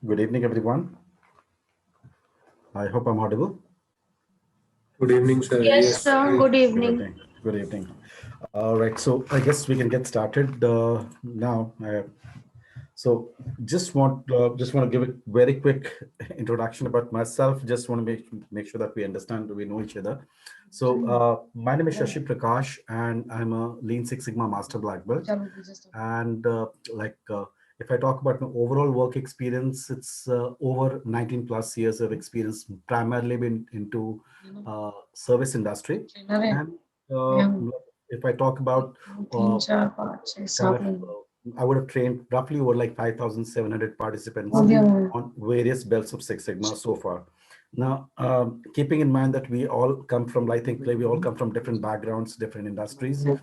Good evening, everyone. I hope I'm audible. Good evening, sir. Yes, Yes. sir. Good Good evening. evening. Good evening. All right, so I guess we can get started now. So just want to give a very quick introduction about myself. Just want to make sure that we understand, we know each other. So my name is Shashi Prakash, and I'm a Lean Six Sigma Master Black Belt. And if I talk about my overall work experience, it's over 19 plus years of experience, primarily been into service industry. And if I talk about I would have trained roughly over like 5,700 participants on various belts of Six Sigma so far. Now, keeping in mind that we all come from, I think we all come from different backgrounds, different industries. So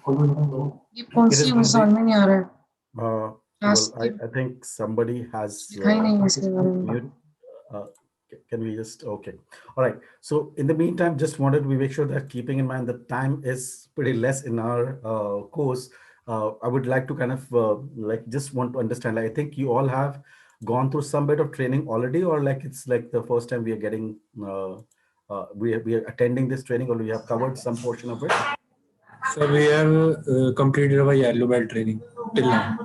it is well, I think somebody has mute. Uh, can we just, okay. All right. So in the meantime, just wanted to make sure that keeping in mind that time is pretty less in our course, I would like to kind of just want to understand, like, I think you all have gone through some bit of training already, or like it's like the first time we are getting, we are attending this training, or we have covered some portion of it. So we have completed our yellow belt training till now.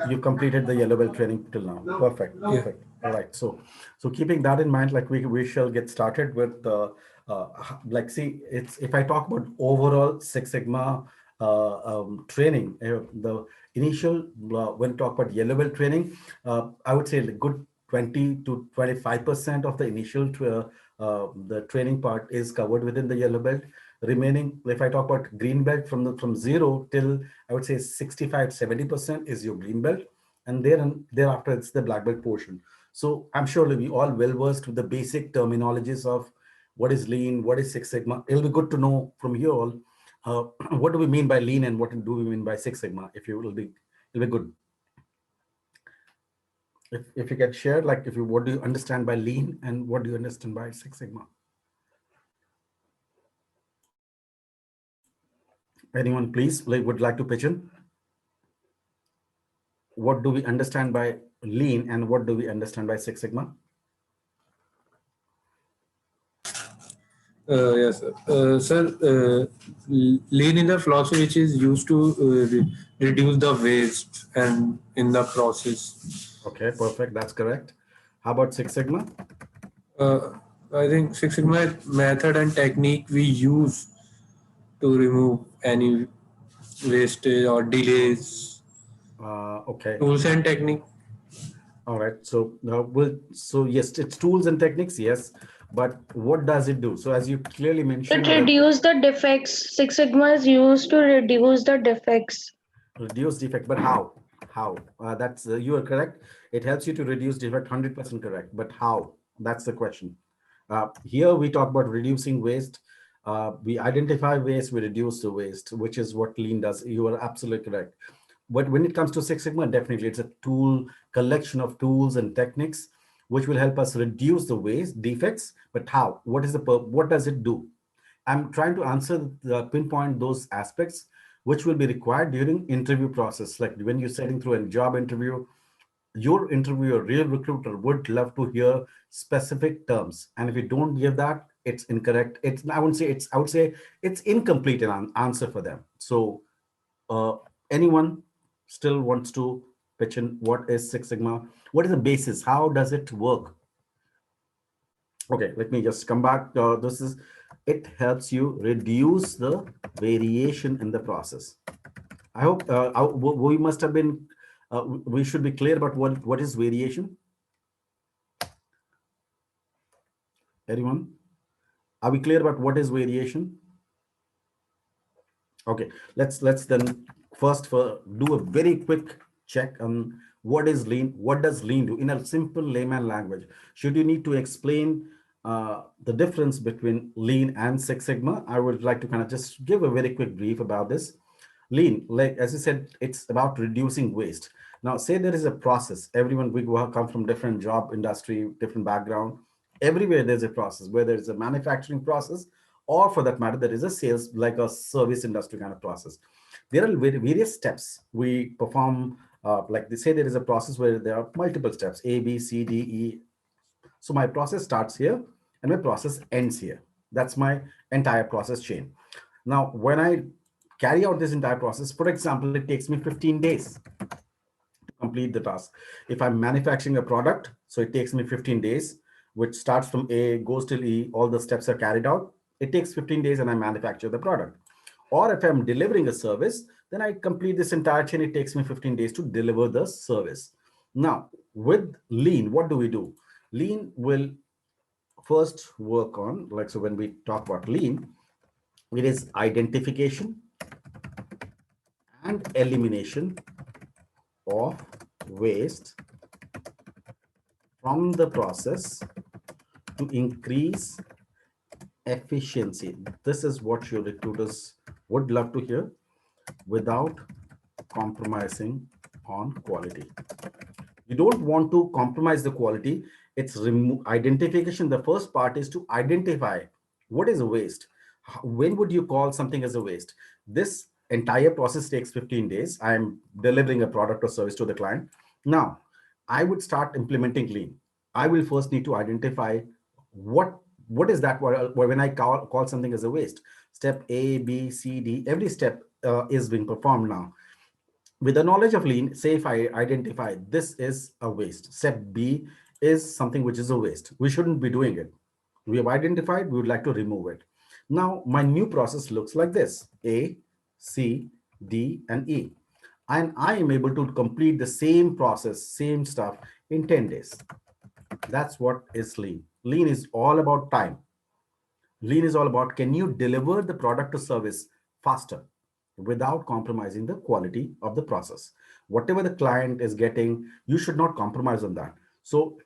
You completed the yellow belt training till now. Perfect. Perfect. All right. So keeping that in mind, like we shall get started with like, see, it's, if I talk about overall Six Sigma training, the initial when talk about yellow belt training, I would say a good 20 to 25% of the initial the training part is covered within the yellow belt. Remaining, if I talk about green belt, from zero till, I would say 65-70% is your green belt, and thereafter it's the black belt portion. So I'm sure we all well versed with the basic terminologies of what is lean, what is Six Sigma. It'll be good to know from you all what do we mean by lean and what do we mean by Six Sigma. If you will be, it'll be good. If you can share, like, if you, what do you understand by lean and what do you understand by Six Sigma? Anyone, please, like, would like to pitch in? What do we understand by lean and what do we understand by Six Sigma? Yes, sir. Lean is a philosophy which is used to reduce the waste and in the process. Okay, perfect. That's correct. How about Six Sigma? Uh, I think Six Sigma method and technique we use to remove any wastage or delays. Okay. Tools and technique. All right. So so yes, it's tools and techniques. Yes, but what does it do? So as you clearly It mentioned, that reduces the defects. Six Sigma is used to reduce the defects. reduce defect, but how? How? That's you are correct. It helps you to reduce defect. 100% correct. But how? That's the question. Here we talk about reducing waste. We identify waste, we reduce the waste, which is what lean does. You are absolutely correct. But when it comes to Six Sigma, definitely it's a tool, collection of tools and techniques which will help us reduce the waste defects. But how? What is the what does it do? I'm trying to answer the pinpoint those aspects which will be required during interview process. Like when you're setting through a job interview, your interviewer, real recruiter, would love to hear specific terms. And if you don't give that, it's incorrect. It's, I wouldn't say it's, I would say it's incomplete an answer for them. So uh, anyone still wants to pitch in, what is Six Sigma? What is the basis? How does it work? Okay, let me just come back. This is, it helps you reduce the variation in the process. I hope we must have been, we should be clear about what is variation. Anyone? Are we clear about what is variation? Okay, let's then first do a very quick check on what is lean. What does lean do in a simple layman language? Should you need to explain the difference between lean and Six Sigma, I would like to kind of just give a very quick brief about this. Lean, like as I said, it's about reducing waste. Now, say there is a process. Everyone, we come from different job industry, different background. Everywhere there's a process, whether it's a manufacturing process or for that matter, there is a sales, like a service industry kind of process. There are various steps we perform Like they say, there is a process where there are multiple steps, A, B, C, D, E. So my process starts here and my process ends here. That's my entire process chain. Now, when I carry out this entire process, for example, it takes me 15 days to complete the task. If I'm manufacturing a product, so it takes me 15 days, which starts from A, goes till E, all the steps are carried out. It takes 15 days and I manufacture the product. Or if I'm delivering a service, then I complete this entire chain. It takes me 15 days to deliver the service. Now, with lean, what do we do? Lean will first work on, like, so when we talk about lean, it is identification and elimination of waste from the process to increase efficiency. This is what your recruiters would love to hear, without compromising on quality. You don't want to compromise the quality. It's identification. The first part is to identify what is a waste. When would you call something as a waste? This entire process takes 15 days. I'm delivering a product or service to the client. Now, I would start implementing lean. I will first need to identify what what is that when I call something as a waste. Step A, B, C, D, every step is being performed now. With the knowledge of lean, say if I identify this is a waste, step B is something which is a waste, we shouldn't be doing it. We have identified, we would like to remove it. Now my new process looks like this: A, C, D, and E. And I am able to complete the same process, same stuff in 10 days. That's what is lean. Lean is all about time. Lean is all about, can you deliver the product or service faster without compromising the quality of the process? Whatever the client is getting, you should not compromise on that. So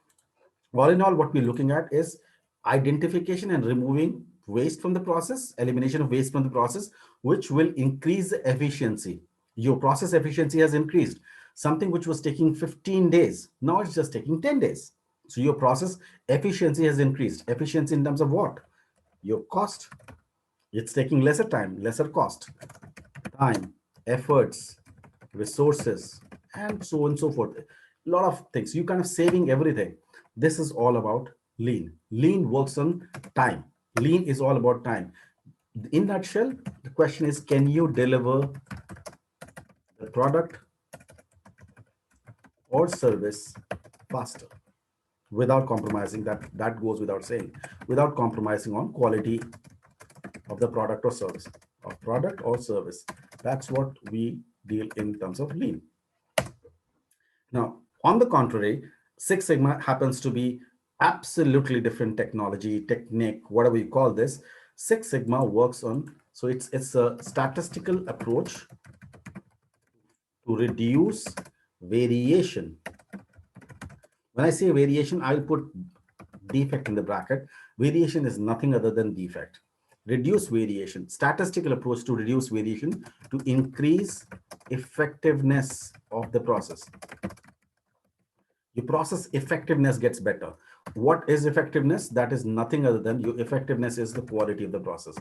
all in all, what we're looking at is identification and removing waste from the process, elimination of waste from the process, which will increase the efficiency. Your process efficiency has increased. Something which was taking 15 days, now it's just taking 10 days. So your process efficiency has increased. Efficiency in terms of what? Your cost. It's taking lesser time, lesser cost, time, efforts, resources, and so on and so forth. A lot of things. You kind of saving everything. This is all about lean. Lean works on time. Lean is all about time. In nutshell, the question is, can you deliver the product or service faster without compromising? That goes without saying, without compromising on quality of the product or service, That's what we deal in terms of lean. Now, on the contrary, Six Sigma happens to be absolutely different technology, technique, whatever you call this. Six Sigma works on, so it's a statistical approach to reduce variation. When I say variation, I'll put defect in the bracket. Variation is nothing other than defect. Reduce variation, statistical approach to reduce variation to increase effectiveness of the process. Your process effectiveness gets better. What is effectiveness? That is nothing other than your effectiveness is the quality of the process.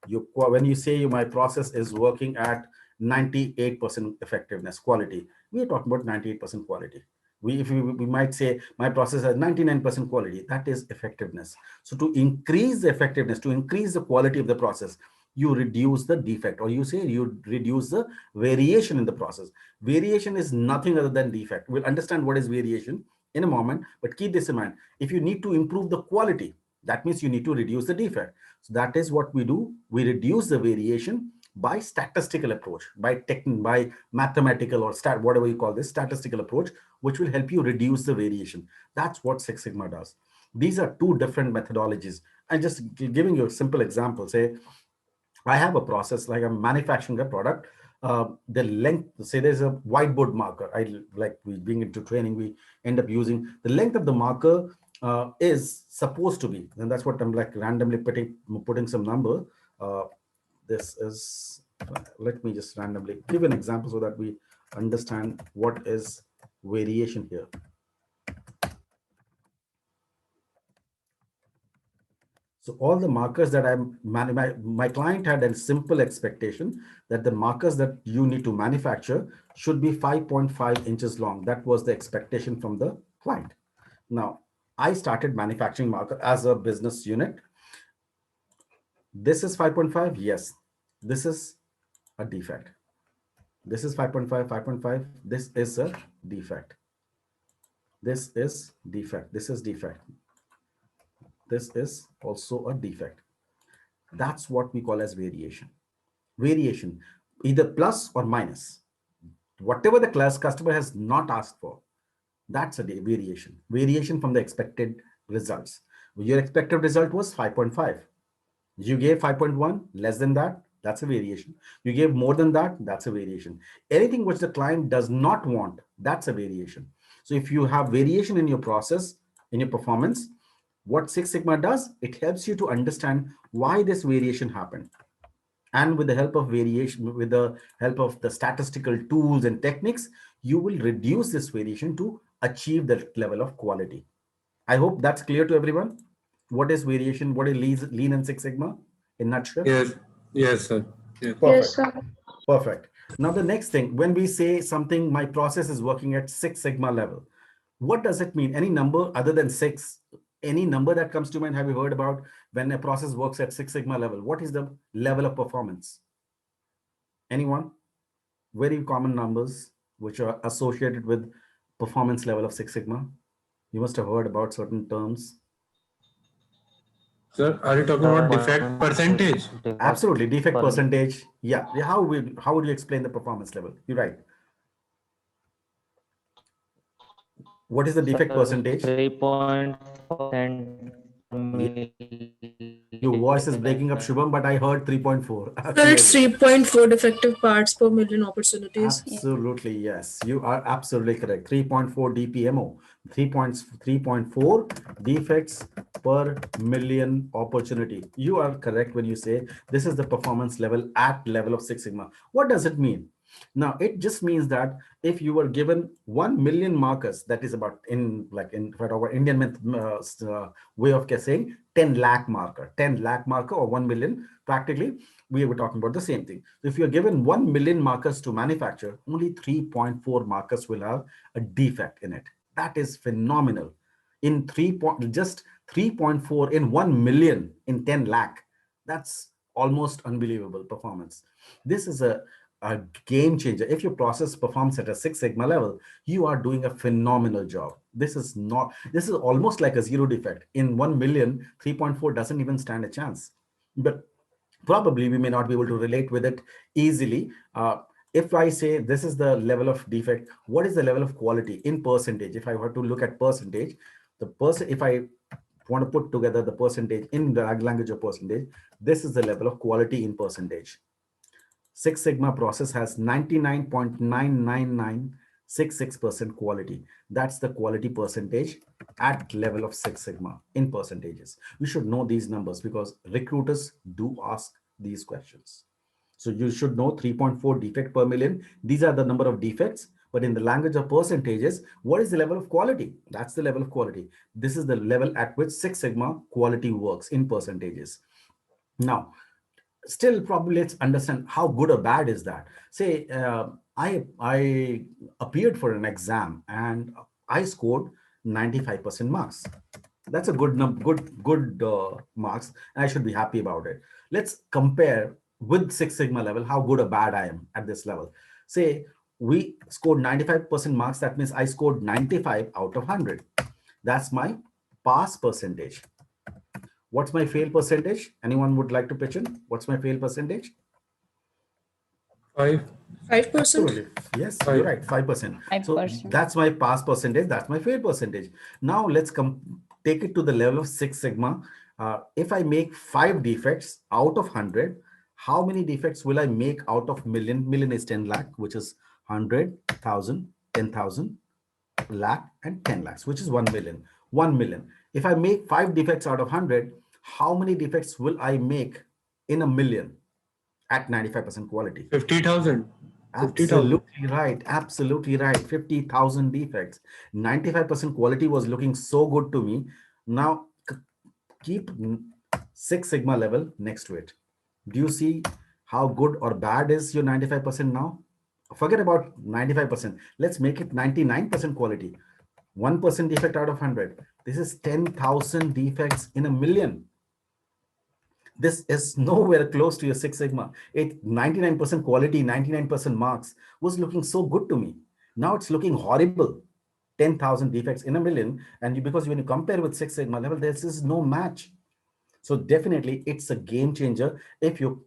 When you say my process is working at 98% effectiveness quality, we are talking about 98% quality. We might say my process has 99% quality. That is effectiveness. So to increase the effectiveness, to increase the quality of the process, you reduce the defect, or you say you reduce the variation in the process. Variation is nothing other than defect. We'll understand what is variation in a moment, but keep this in mind. If you need to improve the quality, that means you need to reduce the defect. So that is what we do. We reduce the variation by statistical approach, by mathematical or whatever you call this, statistical approach, which will help you reduce the variation. That's what Six Sigma does. These are two different methodologies. And just giving you a simple example, say I have a process, like I'm manufacturing a product. The length, say there's a whiteboard marker. We being into training, we end up using the length of the marker is supposed to be, and that's what I'm like randomly putting some number. This is, let me just randomly give an example so that we understand what is variation here. So all the markers that my client had a simple expectation that the markers that you need to manufacture should be 5.5 inches long. That was the expectation from the client. Now, I started manufacturing marker as a business unit. This is 5.5. Yes, this is a defect. This is 5.5, 5.5. This is a defect. This is defect. This is defect. This is also a defect. That's what we call as variation. Variation, either plus or minus. Whatever the class customer has not asked for, that's a variation. Variation from the expected results. Your expected result was 5.5. You gave 5.1, less than that, that's a variation. You gave more than that, that's a variation. Anything which the client does not want, that's a variation. So if you have variation in your process, in your performance, what Six Sigma does, it helps you to understand why this variation happened. And with the help of variation, with the help of the statistical tools and techniques, you will reduce this variation to achieve that level of quality. I hope that's clear to everyone. What is variation? What is Lean and Six Sigma in a nutshell? Yes, yes, sir. Yes. Perfect. Yes, sir. Perfect. Now, the next thing, when we say something, my process is working at Six Sigma level, what does it mean? Any number other than six? Any number that comes to mind? Have you heard about when a process works at Six Sigma level? What is the level of performance? Anyone? Very common numbers which are associated with performance level of Six Sigma. You must have heard about certain terms. Sir, are you talking about defect percentage? Absolutely, defect percentage. Yeah. How would you explain the performance level? You're right. What is the defect percentage? 3.4% Your voice is breaking up, Shubham, but I heard 3.4. So it's 3.4 defective parts per million opportunities. Absolutely, yes. You are absolutely correct. 3.4 DPMO, 3.4 defects per million opportunity. You are correct when you say this is the performance level at level of Six Sigma. What does it mean? Now, it just means that if you were given 1 million markers, that is about in our Indian way of saying 10 lakh marker, 10 lakh marker or 1 million, practically, we were talking about the same thing. If you're given 1 million markers to manufacture, only 3.4 markers will have a defect in it. That is phenomenal. In just 3.4 in 1 million in 10 lakh. That's almost unbelievable performance. This is a game changer. If your process performs at a Six Sigma level, you are doing a phenomenal job. This is almost like a zero defect. In 1 million, 3.4 doesn't even stand a chance. But probably we may not be able to relate with it easily. If I say this is the level of defect, what is the level of quality in percentage? If I were to look at percentage, if I want to put together the percentage in the language of percentage, this is the level of quality in percentage. Six Sigma process has 99.999966% quality. That's the quality percentage at level of Six Sigma in percentages. We should know these numbers because recruiters do ask these questions. So you should know 3.4 defect per million. These are the number of defects, but in the language of percentages, what is the level of quality? That's the level of quality. This is the level at which Six Sigma quality works in percentages. Now, still probably let's understand how good or bad is that. Say I appeared for an exam and I scored 95% marks. That's a good marks, and I should be happy about it. Let's compare with Six Sigma level how good or bad I am at this level. Say we scored 95% marks. That means I scored 95 out of 100. That's my pass percentage. What's my fail percentage? Anyone would like to pitch in? What's my fail percentage? 5%. Absolutely. Yes, you're right. 5%. 5%. So that's my pass percentage. That's my fail percentage. Now let's take it to the level of Six Sigma. If I make 5 defects out of 100, how many defects will I make out of million? Million is 10 lakh, which is 100,000, 10,000, lakh, and 10 lakhs, which is 1 million. 1 million. If I make 5 defects out of 100, how many defects will I make in a million at 95% quality? 50,000. Absolutely right. Absolutely right. 50,000 defects. 95% quality was looking so good to me. Now keep Six Sigma level next to it. Do you see how good or bad is your 95% now? Forget about 95%. Let's make it 99% quality. 1% defect out of 100. This is 10,000 defects in a million. This is nowhere close to your Six Sigma. 99% quality, 99% marks was looking so good to me. Now it's looking horrible. 10,000 defects in a million. And because when you compare with Six Sigma level, this is no match. So definitely it's a game changer. If your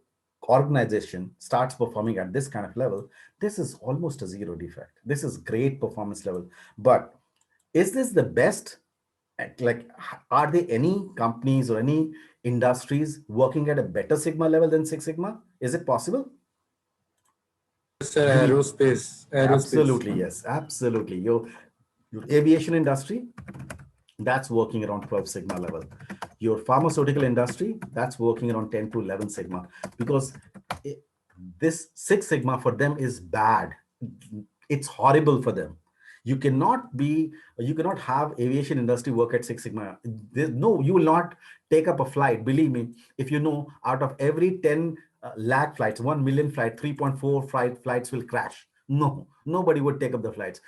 organization starts performing at this kind of level, this is almost a zero defect. This is great performance level. But is this the best? Like, are there any companies or any industries working at a better Sigma level than Six Sigma? Is it possible? Sir, Do you? aerospace. Absolutely, yes, absolutely. Your aviation industry, that's working around 12 Sigma level. Your pharmaceutical industry, that's working around 10 to 11 Sigma, because this Six Sigma for them is bad. It's horrible for them. You cannot have aviation industry work at Six Sigma. No, you will not take up a flight. Believe me, if you know, out of every 10 lakh flights, 1 million flight, 3.4 flights will crash. No, nobody would take up the flights.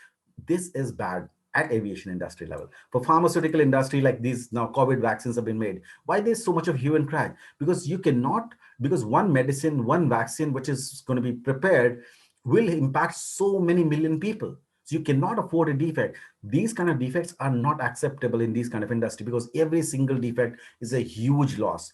This is bad at aviation industry level. For pharmaceutical industry, like these now COVID vaccines have been made. Why there's so much of hue and cry? Because you cannot, because one medicine, one vaccine, which is going to be prepared, will impact so many million people. So you cannot afford a defect. These kind of defects are not acceptable in these kind of industry, because every single defect is a huge loss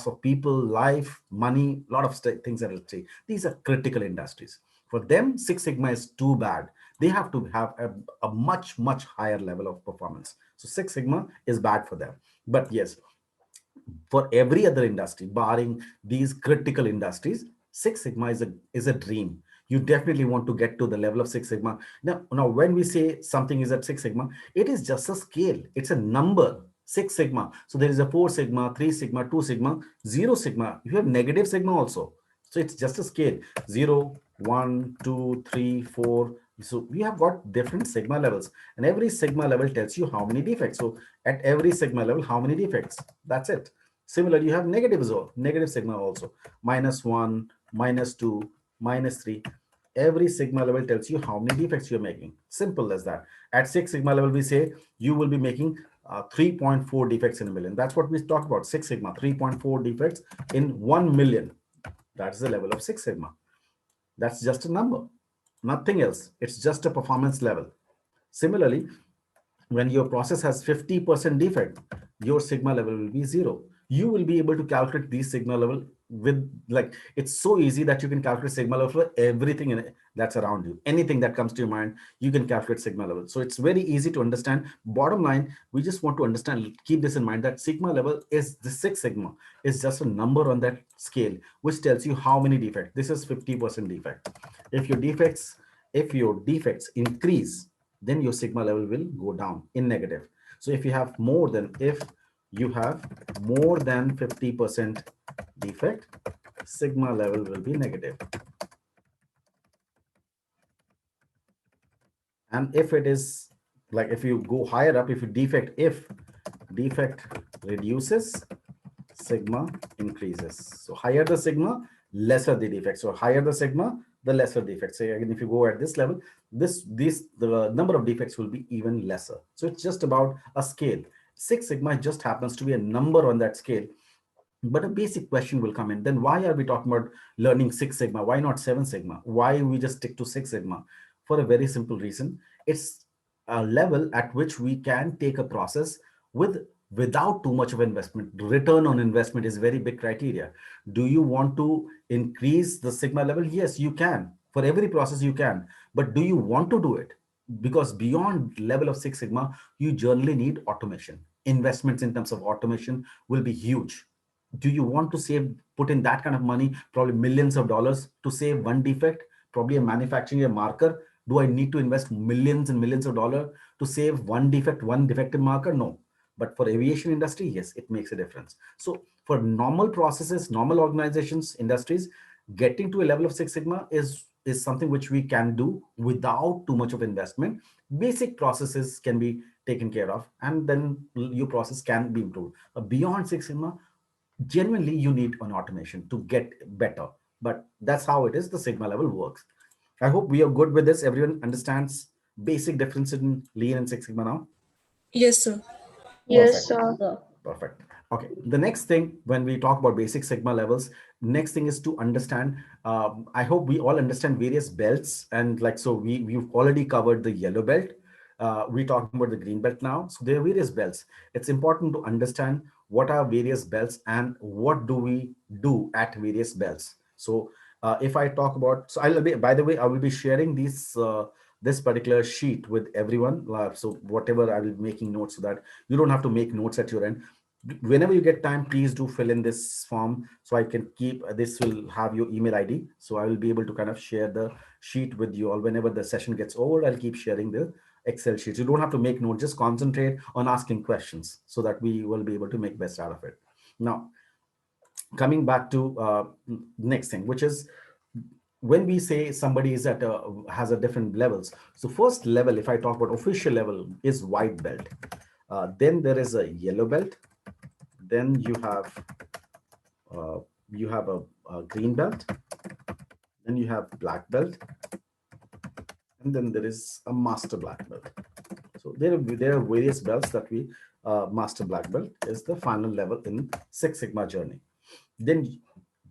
of people, life, money, a lot of things that will say. These are critical industries. For them, Six Sigma is too bad. They have to have a much, much higher level of performance. So Six Sigma is bad for them. But yes, for every other industry, barring these critical industries, Six Sigma is a dream. You definitely want to get to the level of Six Sigma. Now, when we say something is at Six Sigma, it is just a scale. It's a number. Six Sigma. So there is a 4 Sigma, 3 Sigma, 2 Sigma, 0 Sigma. You have negative Sigma also. So it's just a scale. 0, 1, 2, 3, 4. So we have got different Sigma levels, and every Sigma level tells you how many defects. So at every Sigma level, how many defects? That's it. Similarly, you have negative Sigma also. -1, -2, -3. Every Sigma level tells you how many defects you're making. Simple as that. At Six Sigma level, we say you will be making 3.4 defects in a million. That's what we talk about. Six Sigma, 3.4 defects in 1 million. That's the level of Six Sigma. That's just a number, nothing else. It's just a performance level. Similarly, when your process has 50% defect, your Sigma level will be 0. You will be able to calculate these Sigma level with, like, it's so easy that you can calculate Sigma level for everything in it that's around you. Anything that comes to your mind, you can calculate Sigma level. So it's very easy to understand. Bottom line, we just want to understand, keep this in mind, that Sigma level is the Six Sigma is just a number on that scale, which tells you how many defects. This is 50% defect. If your defects increase, then your Sigma level will go down in negative. So if you have more than 50% defect, Sigma level will be negative. And if it is, like, if you go higher up, if defect reduces, Sigma increases. So higher the Sigma, lesser the defect. So higher the Sigma, the lesser defect. So again, if you go at this level, the number of defects will be even lesser. So it's just about a scale. Six Sigma just happens to be a number on that scale. But a basic question will come in. Then why are we talking about learning Six Sigma? Why not Seven Sigma? Why we just stick to Six Sigma? For a very simple reason. It's a level at which we can take a process without too much of investment. Return on investment is very big criteria. Do you want to increase the Sigma level? Yes, you can. For every process you can. But do you want to do it? Because beyond level of Six Sigma, you generally need automation. Investments in terms of automation will be huge. Do you want to put in that kind of money, probably millions of dollars, to save one defect, probably a manufacturing a marker? Do I need to invest millions and millions of dollars to save one defect, one defective marker? No. But for aviation industry, yes, it makes a difference. So for normal processes, normal organizations, industries, getting to a level of Six Sigma is something which we can do without too much of investment. Basic processes can be taken care of, and then your process can be improved. Beyond Six Sigma, Genuinely, you need an automation to get better, but that's how it is. The Sigma level works. I hope we are good with this. Everyone understands basic difference in Lean and Six Sigma now. Yes, sir. Yes, Perfect. sir. Perfect. Okay. The next thing when we talk about basic Sigma levels, next thing is to understand. I hope we all understand various belts, and like so, we've already covered the yellow belt. We're talking about the green belt now. So there are various belts. It's important to understand what are various belts and what do we do at various belts. So if I talk about, so I'll be, by the way, I will be sharing these this particular sheet with everyone. So whatever I will be making notes so that you don't have to make notes at your end. Whenever you get time, please do fill in this form so I can keep this will have your email ID. So I will be able to kind of share the sheet with you all. Whenever the session gets over, I'll keep sharing the Excel sheets. You don't have to make notes, just concentrate on asking questions so that we will be able to make best out of it. Now, coming back to next thing, which is when we say somebody is at a has a different levels. So first level, if I talk about official level, is white belt. Then there is a yellow belt. Then uh, you have a green belt. Then you have black belt, and then there is a master black belt. So there are various belts that we master black belt is the final level in Six Sigma journey. Then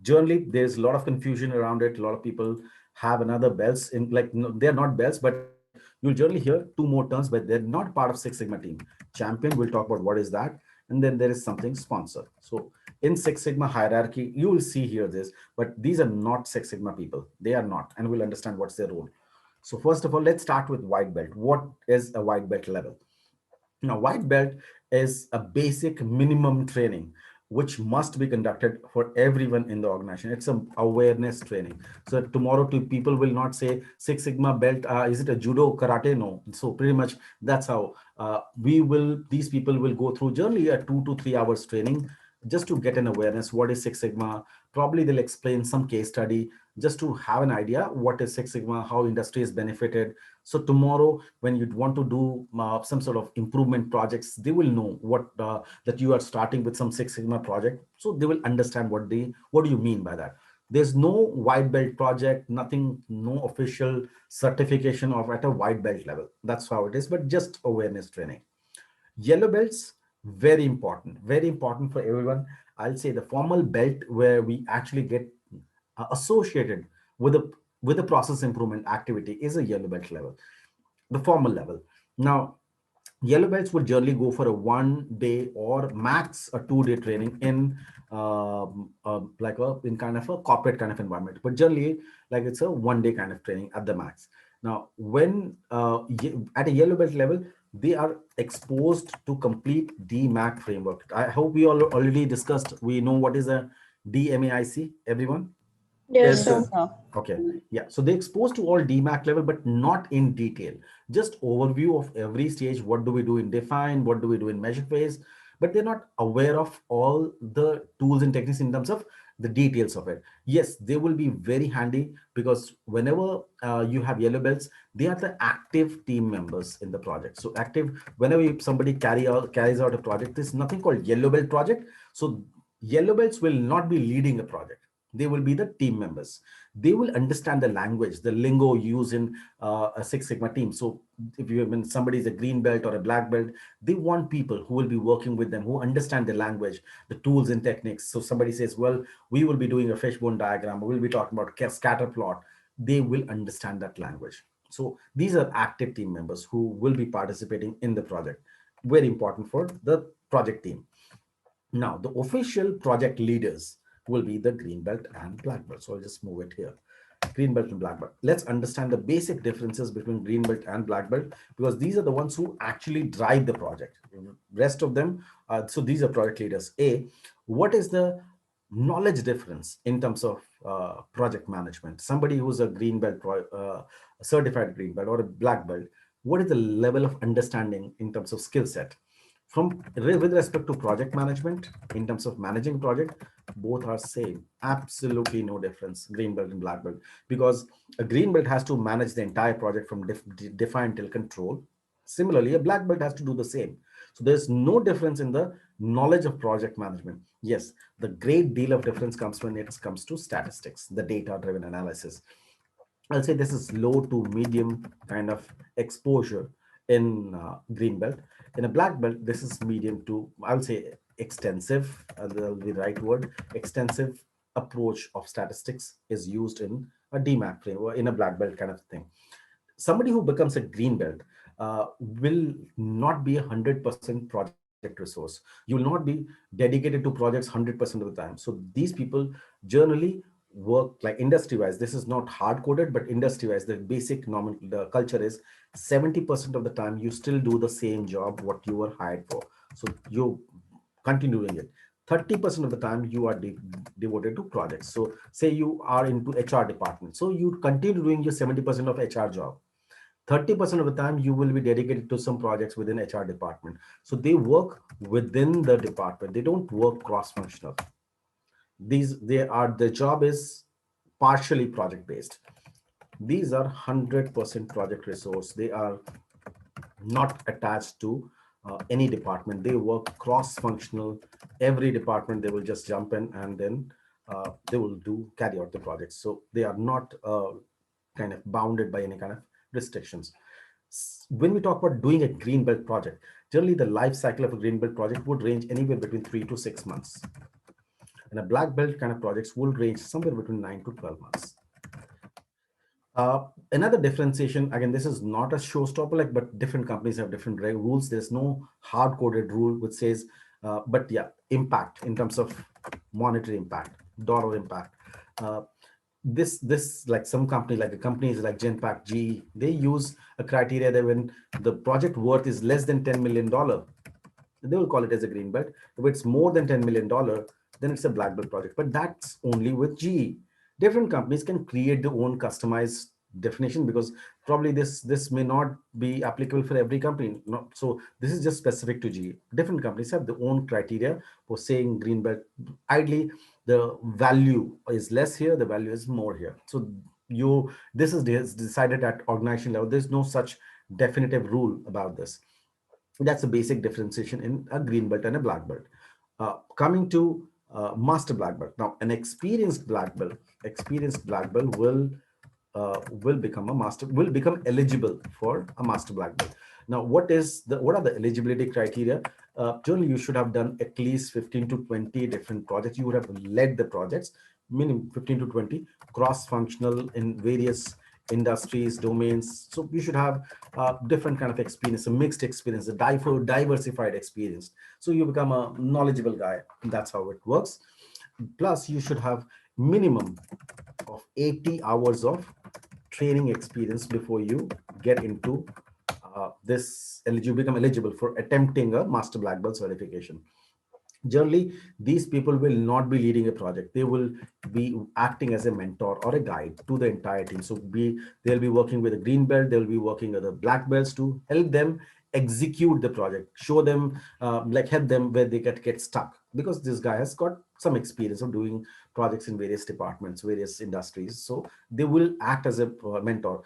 generally there's a lot of confusion around it. A lot of people have another belts in like no, they're not belts, but you'll generally hear two more terms, but they're not part of Six Sigma team. Champion, we'll talk about what is that, and then there is something sponsor. So in Six Sigma hierarchy, you will see here this, but these are not Six Sigma people. They are not, and we'll understand what's their role. So first of all, let's start with white belt. What is a white belt level? Now, white belt is a basic minimum training which must be conducted for everyone in the organization. It's an awareness training. So tomorrow, people will not say Six Sigma belt. Is it a judo, karate? No. So pretty much that's how we will. These people will go through generally a 2 to 3 hours training just to get an awareness. What is Six Sigma? Probably they'll explain some case study just to have an idea what is Six Sigma, how industry is benefited. So tomorrow, when you want to do some sort of improvement projects, they will know what that you are starting with some Six Sigma project. So they will understand what do you mean by that. There's no white belt project, nothing, no official certification of at a white belt level. That's how it is, but just awareness training. Yellow belts, very important for everyone. I'll say the formal belt where we actually get associated with a process improvement activity is a yellow belt level, the formal level. Now, yellow belts would generally go for a 1 day or max a 2 day training in like a in kind of a corporate kind of environment, but generally like it's a 1 day kind of training at the max. Now when at a yellow belt level, they are exposed to complete DMAIC framework. I hope we all already discussed, we know what is a DMAIC, everyone. Yes, Yes, sir. sir. Okay, yeah. So they're exposed to all DMAIC level, but not in detail. Just overview of every stage. What do we do in define? What do we do in measure phase? But they're not aware of all the tools and techniques in terms of the details of it. Yes, they will be very handy because whenever you have yellow belts, they are the active team members in the project. So active, whenever somebody carries out a project, there's nothing called yellow belt project. So yellow belts will not be leading a project. They will be the team members. They will understand the language, the lingo used in a Six Sigma team. So if you when somebody is a green belt or a black belt, they want people who will be working with them, who understand the language, the tools and techniques. So somebody says, well, we will be doing a fishbone diagram, or we'll be talking about scatter plot. They will understand that language. So these are active team members who will be participating in the project. Very important for the project team. Now, the official project leaders will be the green belt and black belt. So I'll just move it here. Green belt and black belt. Let's understand the basic differences between green belt and black belt, because these are the ones who actually drive the project. Rest of them, so these are project leaders. What is the knowledge difference in terms of project management? Somebody who's a green belt, certified green belt or a black belt, what is the level of understanding in terms of skill set? From with respect to project management, in terms of managing project, both are same, absolutely no difference, green belt and black belt, because a green belt has to manage the entire project from define till control. Similarly, a black belt has to do the same. So there's no difference in the knowledge of project management. Yes, the great deal of difference comes when it comes to statistics, the data driven analysis. I'll say this is low to medium kind of exposure in green belt. In a black belt, this is medium to, I would say, extensive, the right word, extensive approach of statistics is used in a DMAP frame or in a black belt kind of thing. Somebody who becomes a green belt will not be 100% project resource. You will not be dedicated to projects 100% of the time. So these people generally work like industry wise. This is not hard coded, but industry wise, the basic normal the culture is 70% of the time you still do the same job what you were hired for. So you continue doing it. 30% of the time you are devoted to projects. So say you are into HR department. So you continue doing your 70% of HR job. 30% of the time you will be dedicated to some projects within HR department. So they work within the department. They don't work cross-functional. Their job is partially project based. These are 100% project resource. They are not attached to any department. They work cross-functional. Every department they will just jump in and then they will carry out the projects. So they are not kind of bounded by any kind of restrictions. When we talk about doing a green belt project, generally the life cycle of a green belt project would range anywhere between 3 to 6 months. And a black belt kind of projects will range somewhere between 9 to 12 months. Another differentiation, again, this is not a showstopper, like, but different companies have different rules. There's no hard-coded rule which says, but yeah, impact in terms of monetary impact, dollar impact. This like some company, like the companies like Genpact, GE, they use a criteria that when the project worth is less than $10 million, they will call it as a green belt. If it's more than $10 million, then it's a black belt project. But that's only with GE. Different companies can create their own customized definition because probably this may not be applicable for every company. So this is just specific to GE. Different companies have their own criteria for saying green belt. Ideally, the value is less here, the value is more here. So this is decided at organization level. There's no such definitive rule about this. That's a basic differentiation in a green belt and a black belt. Coming to master black belt. Now, an experienced black belt will become eligible for a master black belt. Now, what are the eligibility criteria? Generally, you should have done at least 15 to 20 different projects. You would have led the projects, minimum 15 to 20, cross-functional in various industries, domains. So you should have different kind of experience, a mixed experience, a diversified experience. So you become a knowledgeable guy. That's how it works. Plus, you should have minimum of 80 hours of training experience before you get into you become eligible for attempting a master black belt certification. Generally, these people will not be leading a project. They will be acting as a mentor or a guide to the entire team. So they'll be working with a green belt, they'll be working with the black belts to help them execute the project, show them, help them where they get stuck, because this guy has got some experience of doing projects in various departments, various industries. So they will act as a mentor.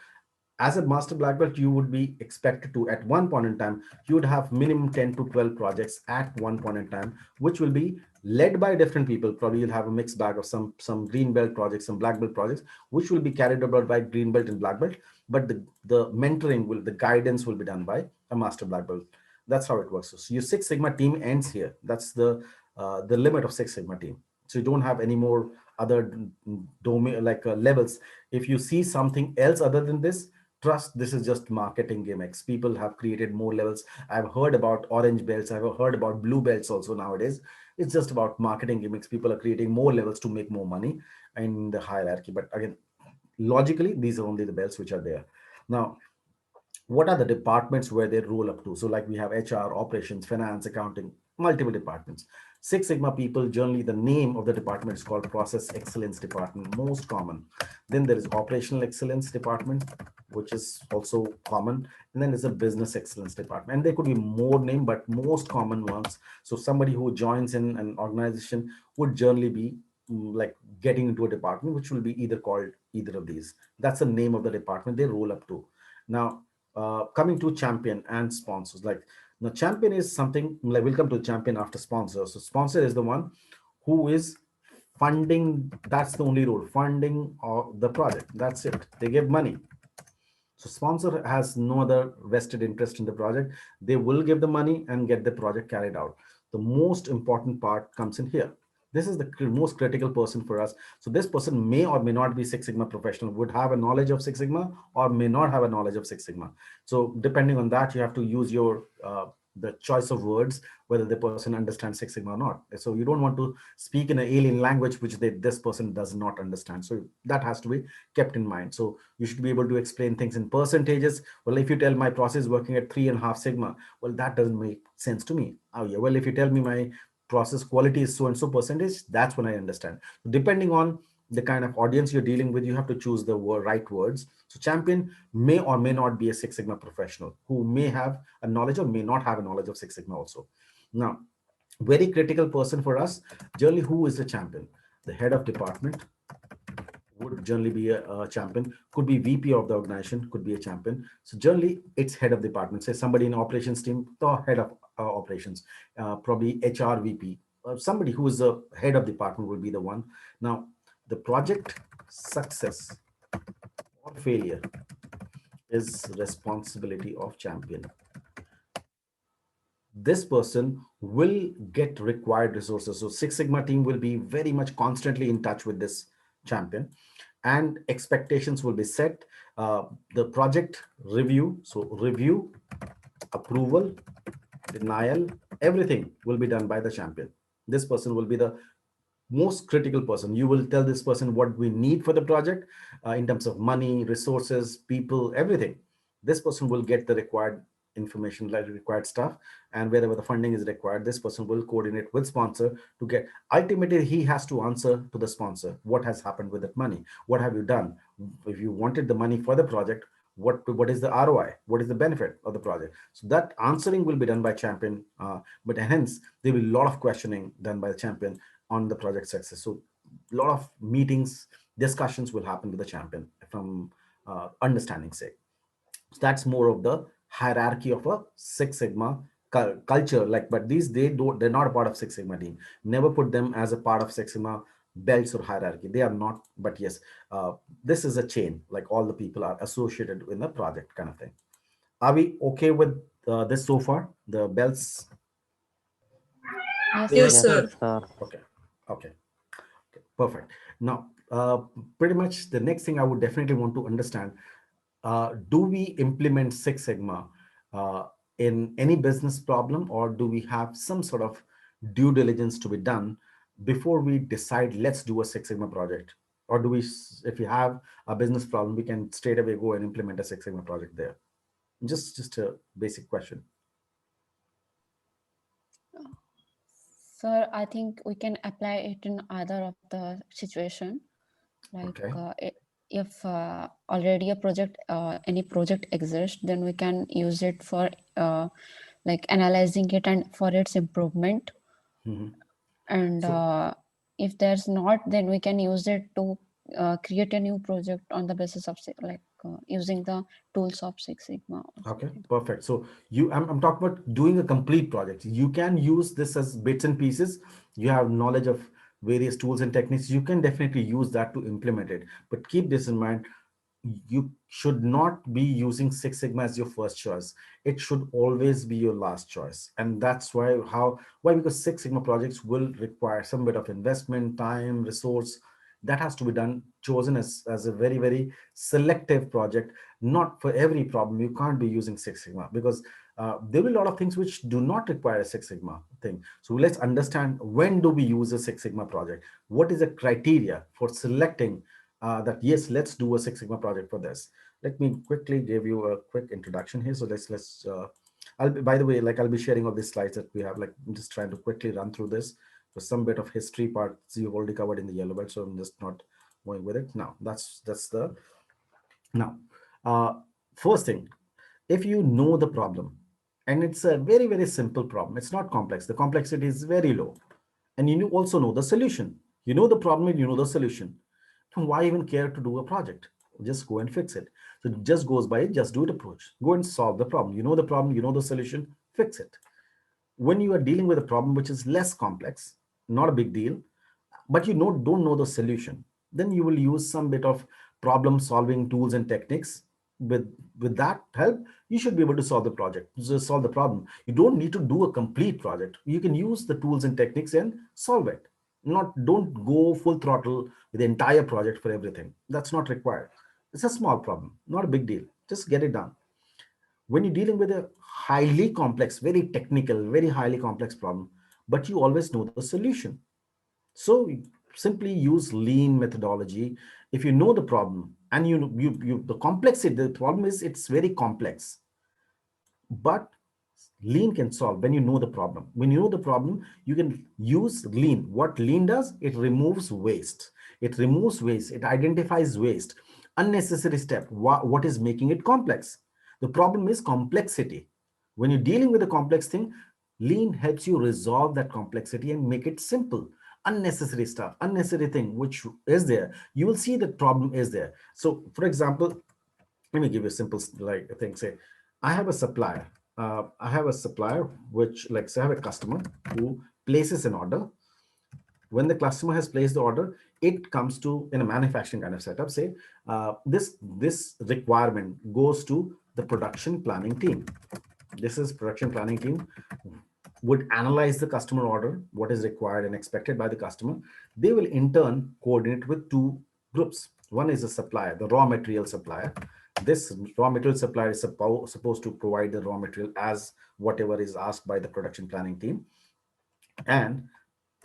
As a master black belt, you would be expected to, at one point in time, you would have minimum 10 to 12 projects at one point in time, which will be led by different people. Probably you'll have a mixed bag of some green belt projects, some black belt projects, which will be carried about by green belt and black belt. But the mentoring the guidance will be done by a master black belt. That's how it works. So your Six Sigma team ends here. That's the limit of Six Sigma team. So you don't have any more other domain levels. If you see something else other than this, trust, this is just marketing gimmicks. People have created more levels. I've heard about orange belts. I've heard about blue belts also nowadays. It's just about marketing gimmicks. People are creating more levels to make more money in the hierarchy. But again, logically, these are only the belts which are there. Now, what are the departments where they roll up to? So like we have HR, operations, finance, accounting, multiple departments. Six Sigma people, generally the name of the department is called Process Excellence Department, most common. Then there is Operational Excellence Department, which is also common. And then there's a Business Excellence Department. And there could be more name, but most common ones. So somebody who joins in an organization would generally be like getting into a department, which will be either called either of these. That's the name of the department they roll up to. Now, coming to champion and sponsors, like Now, champion is something like, we'll come to champion after sponsor. So sponsor is the one who is funding. That's the only role, funding of the project. That's it. They give money. So sponsor has no other vested interest in the project. They will give the money and get the project carried out. The most important part comes in here. This is the most critical person for us. So this person may or may not be Six Sigma professional, would have a knowledge of Six Sigma or may not have a knowledge of Six Sigma. So depending on that, you have to use your the choice of words, whether the person understands Six Sigma or not. So you don't want to speak in an alien language which this person does not understand. So that has to be kept in mind. So you should be able to explain things in percentages. Well, if you tell my process is working at 3.5 sigma, well, that doesn't make sense to me. Oh yeah, well, if you tell me my process quality is so and so percentage, that's when I understand. Depending on the kind of audience you're dealing with, you have to choose the right words. So champion may or may not be a Six Sigma professional who may have a knowledge or may not have a knowledge of Six Sigma also. Now, very critical person for us, generally, who is the champion? The head of department would generally be a champion, could be VP of the organization, could be a champion. So generally it's head of department, say somebody in operations team, the head of operations, probably HR VP, somebody who is the head of department will be the one. Now, the project success or failure is responsibility of champion. This person will get required resources. So Six Sigma team will be very much constantly in touch with this champion, and expectations will be set. The project review, so review, approval, denial, everything will be done by the champion. This person will be the most critical person. You will tell this person what we need for the project in terms of money, resources, people, everything. This person will get the required information, like required stuff, and wherever the funding is required, this person will coordinate with sponsor to get. Ultimately, he has to answer to the sponsor what has happened with that money, what have you done. If you wanted the money for the project, what is the ROI, what is the benefit of the project. So that answering will be done by champion, but hence there will be a lot of questioning done by the champion on the project success. So a lot of meetings, discussions will happen with the champion from understanding sake. So that's more of the hierarchy of a Six Sigma culture. Like, but these they're not a part of Six Sigma team. Never put them as a part of Six Sigma belts or hierarchy. They are not. But yes, this is a chain. Like all the people are associated in the project kind of thing. Are we okay with this so far? The belts. Yes, Yes, yes, sir. sir. Okay. Okay. Perfect. Now, pretty much the next thing I would definitely want to understand, do we implement Six Sigma in any business problem, or do we have some sort of due diligence to be done before we decide, let's do a Six Sigma project? Or do we, if we have a business problem, we can straight away go and implement a Six Sigma project there? Just a basic question. Sir, I think we can apply it in either of the situation. Like Okay. if already a project, any project exists, then we can use it for like analyzing it and for its improvement. Mhm. And if there's not, then we can use it to create a new project on the basis of using the tools of Six Sigma or Okay, something. perfect. So I'm talking about doing a complete project. You can use this as bits and pieces. You have knowledge of various tools and techniques. You can definitely use that to implement it. But keep this in mind, you should not be using Six Sigma as your first choice. It should always be your last choice. And that's why, because Six Sigma projects will require some bit of investment, time, resource. That has to be done, chosen as a very, very selective project. Not for every problem. You can't be using Six Sigma because there will be a lot of things which do not require a Six Sigma thing. So let's understand, when do we use a Six Sigma project? What is the criteria for selecting that yes, let's do a Six Sigma project for this? Let me quickly give you a quick introduction here. So let's by the way, like I'll be sharing all these slides that we have. Like I'm just trying to quickly run through this. So some bit of history parts you've already covered in the yellow belt, so I'm just not going with it now. That's the now. First thing, if you know the problem, and it's a very, very simple problem, it's not complex. The complexity is very low, and you also know the solution. You know the problem and you know the solution. So why even care to do a project? Just go and fix it. So it just goes by, just do it approach. Go and solve the problem. You know the problem, you know the solution, fix it. When you are dealing with a problem which is less complex, not a big deal, but you don't know the solution, then you will use some bit of problem solving tools and techniques. With that help, you should be able to solve the project, solve the problem. You don't need to do a complete project. You can use the tools and techniques and solve it. Don't go full throttle with the entire project for everything. That's not required. It's a small problem, not a big deal. Just get it done. When you're dealing with a highly complex, very technical, very highly complex problem, but you always know the solution. So simply use lean methodology. If you know the problem and the complexity, the problem is it's very complex, but lean can solve when you know the problem. When you know the problem, you can use lean. What lean does, it removes waste. It removes waste. It identifies waste, unnecessary step. What is making it complex? The problem is complexity. When you're dealing with a complex thing, lean helps you resolve that complexity and make it simple. Unnecessary stuff, unnecessary thing which is there, you will see the problem is there. So for example, let me give you a simple like thing. Say I have a supplier which, like, say I have a customer who places an order. When the customer has placed the order, it comes to, in a manufacturing kind of setup, say this requirement goes to the production planning team. This is production planning team would analyze the customer order, what is required and expected by the customer. They will in turn coordinate with two groups. One is a supplier, the raw material supplier. This raw material supplier is supposed to provide the raw material as whatever is asked by the production planning team. And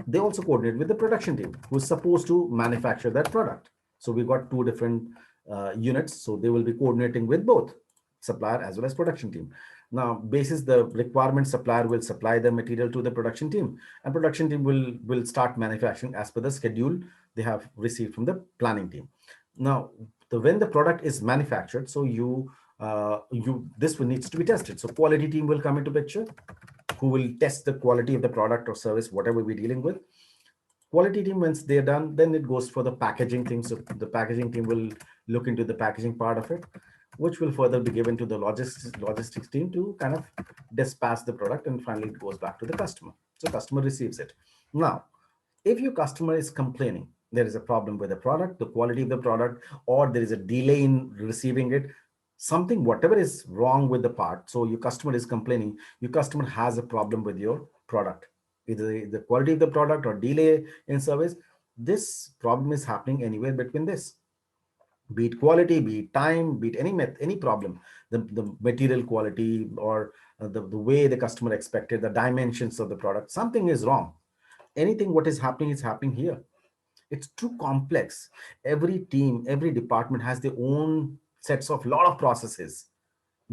they also coordinate with the production team who is supposed to manufacture that product. So we've got two different units. So they will be coordinating with both supplier as well as production team. Now, basis the requirement, supplier will supply the material to the production team, and production team will start manufacturing as per the schedule they have received from the planning team. Now, when the product is manufactured, so this one needs to be tested. So quality team will come into picture, who will test the quality of the product or service, whatever we're dealing with. Quality team, once they're done, then it goes for the packaging thing. So the packaging team will look into the packaging part of it, which will further be given to the logistics team to kind of dispatch the product, and finally it goes back to the customer. So customer receives it. Now, if your customer is complaining, there is a problem with the product, the quality of the product, or there is a delay in receiving it, something, whatever is wrong with the part. So your customer is complaining, your customer has a problem with your product, either the quality of the product or delay in service. This problem is happening anywhere between this, be it quality, be it time, be it any problem, the material quality, or the way the customer expected, the dimensions of the product, something is wrong. Anything what is happening here. It's too complex. Every team, every department has their own sets of lot of processes.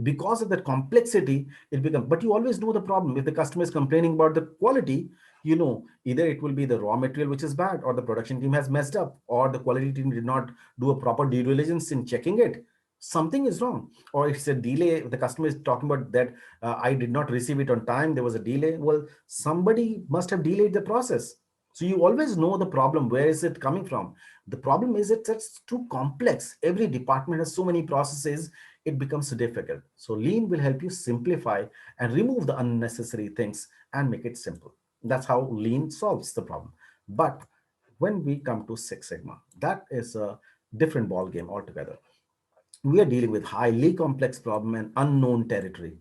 Because of that complexity, it becomes, but you always know the problem. If the customer is complaining about the quality, either it will be the raw material which is bad, or the production team has messed up, or the quality team did not do a proper due diligence in checking it. Something is wrong. Or it's a delay. The customer is talking about that I did not receive it on time, there was a delay. Well, somebody must have delayed the process. So you always know the problem. Where is it coming from? The problem is it's too complex. Every department has so many processes, it becomes difficult. So lean will help you simplify and remove the unnecessary things and make it simple. That's how lean solves the problem. But when we come to Six Sigma, that is a different ball game altogether. We are dealing with highly complex problem and unknown territory.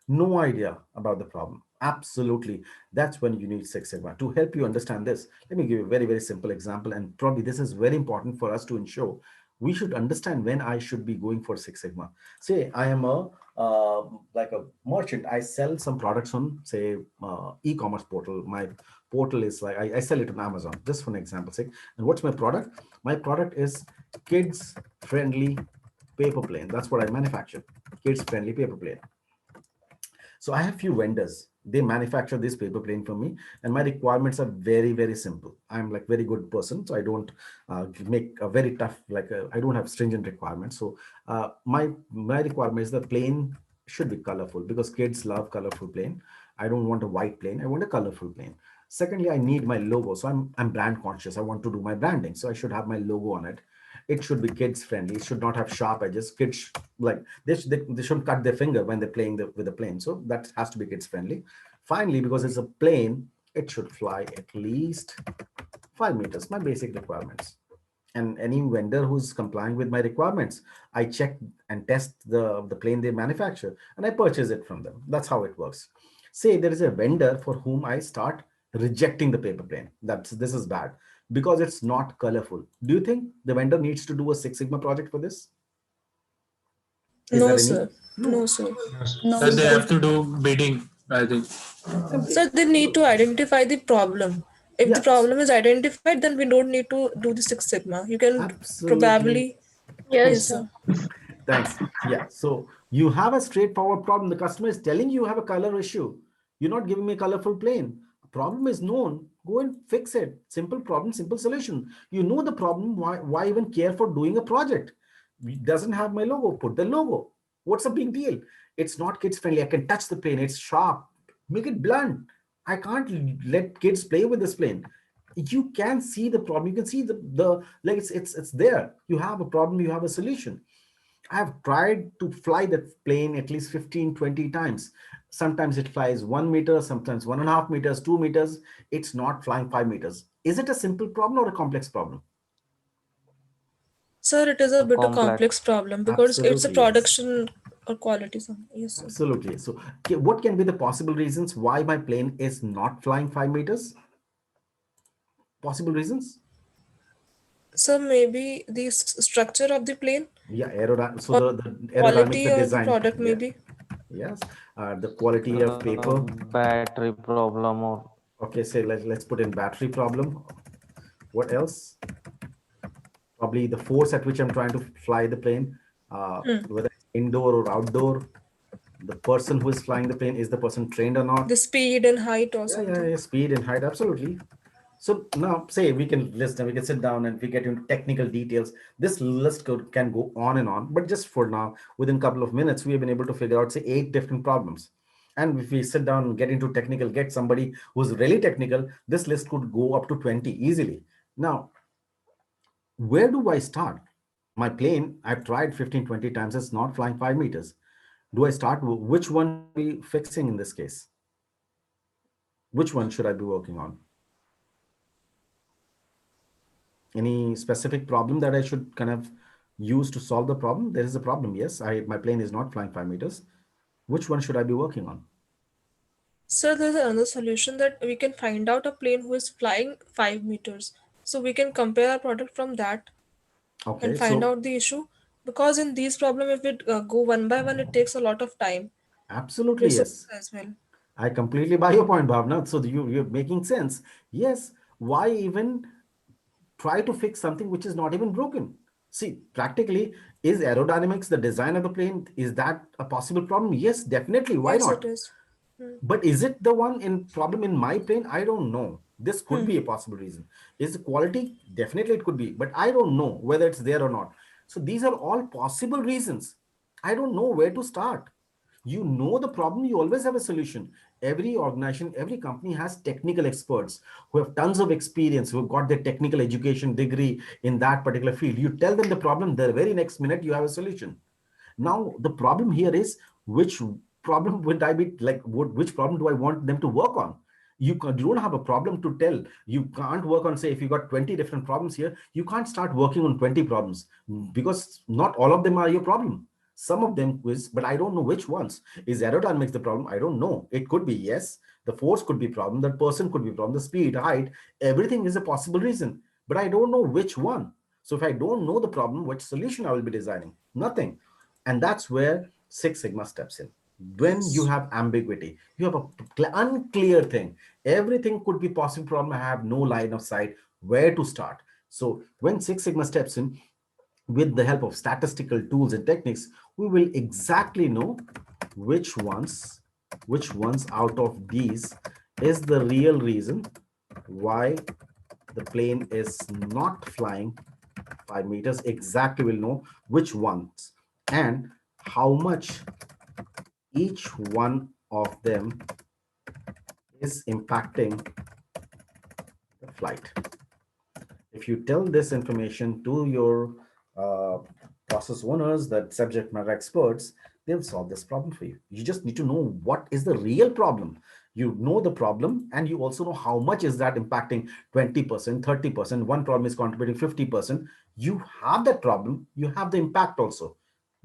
No idea about the problem. Absolutely. That's when you need Six Sigma. To help you understand this, let me give you a very, very simple example. And probably this is very important for us to ensure we should understand when I should be going for Six Sigma. Say I am like a merchant. I sell some products on, say, e-commerce portal. My portal is like, I sell it on Amazon, just for an example sake. And what's my product? My product is kids friendly paper plane. That's what I manufacture. Kids friendly paper plane. So I have few vendors. They manufacture this paper plane for me, and my requirements are very, very simple. I'm like very good person, so I don't make a very tough, I don't have stringent requirements. So my requirement is the plane should be colorful, because kids love colorful plane. I don't want a white plane. I want a colorful plane. Secondly, I need my logo. So I'm brand conscious. I want to do my branding. So I should have my logo on it. it should be kids friendly. It should not have sharp edges. Kids like they shouldn't cut their finger when they're playing with the plane. So that has to be kids friendly. Finally, because it's a plane, it should fly at least 5 meters, my basic requirements. And any vendor who's complying with my requirements, I check and test the plane they manufacture and I purchase it from them. That's how it works. Say there is a vendor for whom I start rejecting the paper plane. This is bad because it's not colorful. Do you think the vendor needs to do a Six Sigma project for this? Is No, there any? sir. No. No, sir. No, So they sir. have to do bidding, I think. Sir, they need to identify the problem. If the Yeah, problem is identified, then we don't need to do the Six Sigma. You can absolutely. probably, Yes, yes, sir. sir. Thanks. Yeah. So you have a straightforward problem. The customer is telling you have a color issue. You're not giving me a colorful plane. Problem is known. Go and fix it. Simple problem, simple solution. You know the problem. Why even care for doing a project? It doesn't have my logo. Put the logo. What's the big deal? It's not kids friendly. I can touch the plane. It's sharp. Make it blunt. I can't let kids play with this plane. You can see the problem. You can see the like it's there. You have a problem. You have a solution. I have tried to fly that plane at least 15, 20 times. Sometimes it flies 1 meter, sometimes 1.5 meters, 2 meters. It's not flying 5 meters. Is it a simple problem or a complex problem? Sir, it is a bit a complex Complex. problem because it's a Absolutely, yes. production or quality. Yes, sir. Absolutely. So, what can be the possible reasons why my plane is not flying 5 meters? Possible reasons? So maybe the structure of the plane Yeah, aerodynamics. So or the aerodynamics, quality the of the design. product, Yeah, maybe. yes. The quality of paper. Battery problem or Okay, say let's put in battery problem. What else? Probably the force at which I'm trying to fly the plane, whether it's indoor or outdoor. The person who is flying the plane, is the person trained or not? The speed and height or something. Yeah, speed and height, absolutely. So now, say we can list and we can sit down and we get into technical details. This list can go on and on, but just for now, within a couple of minutes, we have been able to figure out, say, 8 different problems. And if we sit down and get into technical, get somebody who's really technical, this list could go up to 20 easily. Now, where do I start? My plane, I've tried 15, 20 times. It's not flying 5 meters. Do I start? Which one should I be fixing in this case? Which one should I be working on? Any specific problem that I should kind of use to solve the problem? There is a problem. Yes, my plane is not flying 5 meters. Which one should I be working on? So there's another solution that we can find out a plane who is flying 5 meters. So we can compare our product from that Okay, and find so out the issue. Because in these problems, if it go one by one, it takes a lot of time, absolutely resources yes. as well. I completely buy your point, Bhavna. So you're making sense. Yes, why even try to fix something which is not even broken? See, practically, is aerodynamics, the design of the plane, is that a possible problem? Yes, definitely. Why Yes, it not? is. But is it the one in problem in my plane? I don't know. This could be a possible reason. Is the quality? Definitely it could be, but I don't know whether it's there or not. So these are all possible reasons. I don't know where to start. You know the problem, you always have a solution. Every organization, every company has technical experts who have tons of experience, who have got their technical education degree in that particular field. You tell them the problem, the very next minute you have a solution. Now, the problem here is which problem would I be like, which problem do I want them to work on? You don't have a problem to tell. You can't work on, say, if you got 20 different problems here, you can't start working on 20 problems because not all of them are your problem. Some of them is, but I don't know which ones. Is aerodynamics the problem? I don't know. It could be, yes. The force could be problem. That person could be problem. The speed, height, everything is a possible reason, but I don't know which one. So if I don't know the problem, what solution I will be designing? Nothing. And that's where Six Sigma steps in. When you Yes. have ambiguity, you have a unclear thing. Everything could be possible problem. I have no line of sight where to start. So when Six Sigma steps in, with the help of statistical tools and techniques, we will exactly know which ones out of these is the real reason why the plane is not flying 5 meters. Exactly, we'll know which ones and how much each one of them is impacting the flight. If you tell this information to your uh, process owners, that subject matter experts, they'll solve this problem for you. You just need to know what is the real problem. You know the problem, and you also know how much is that impacting 20%, 30%. One problem is contributing 50%. You have that problem, you have the impact also.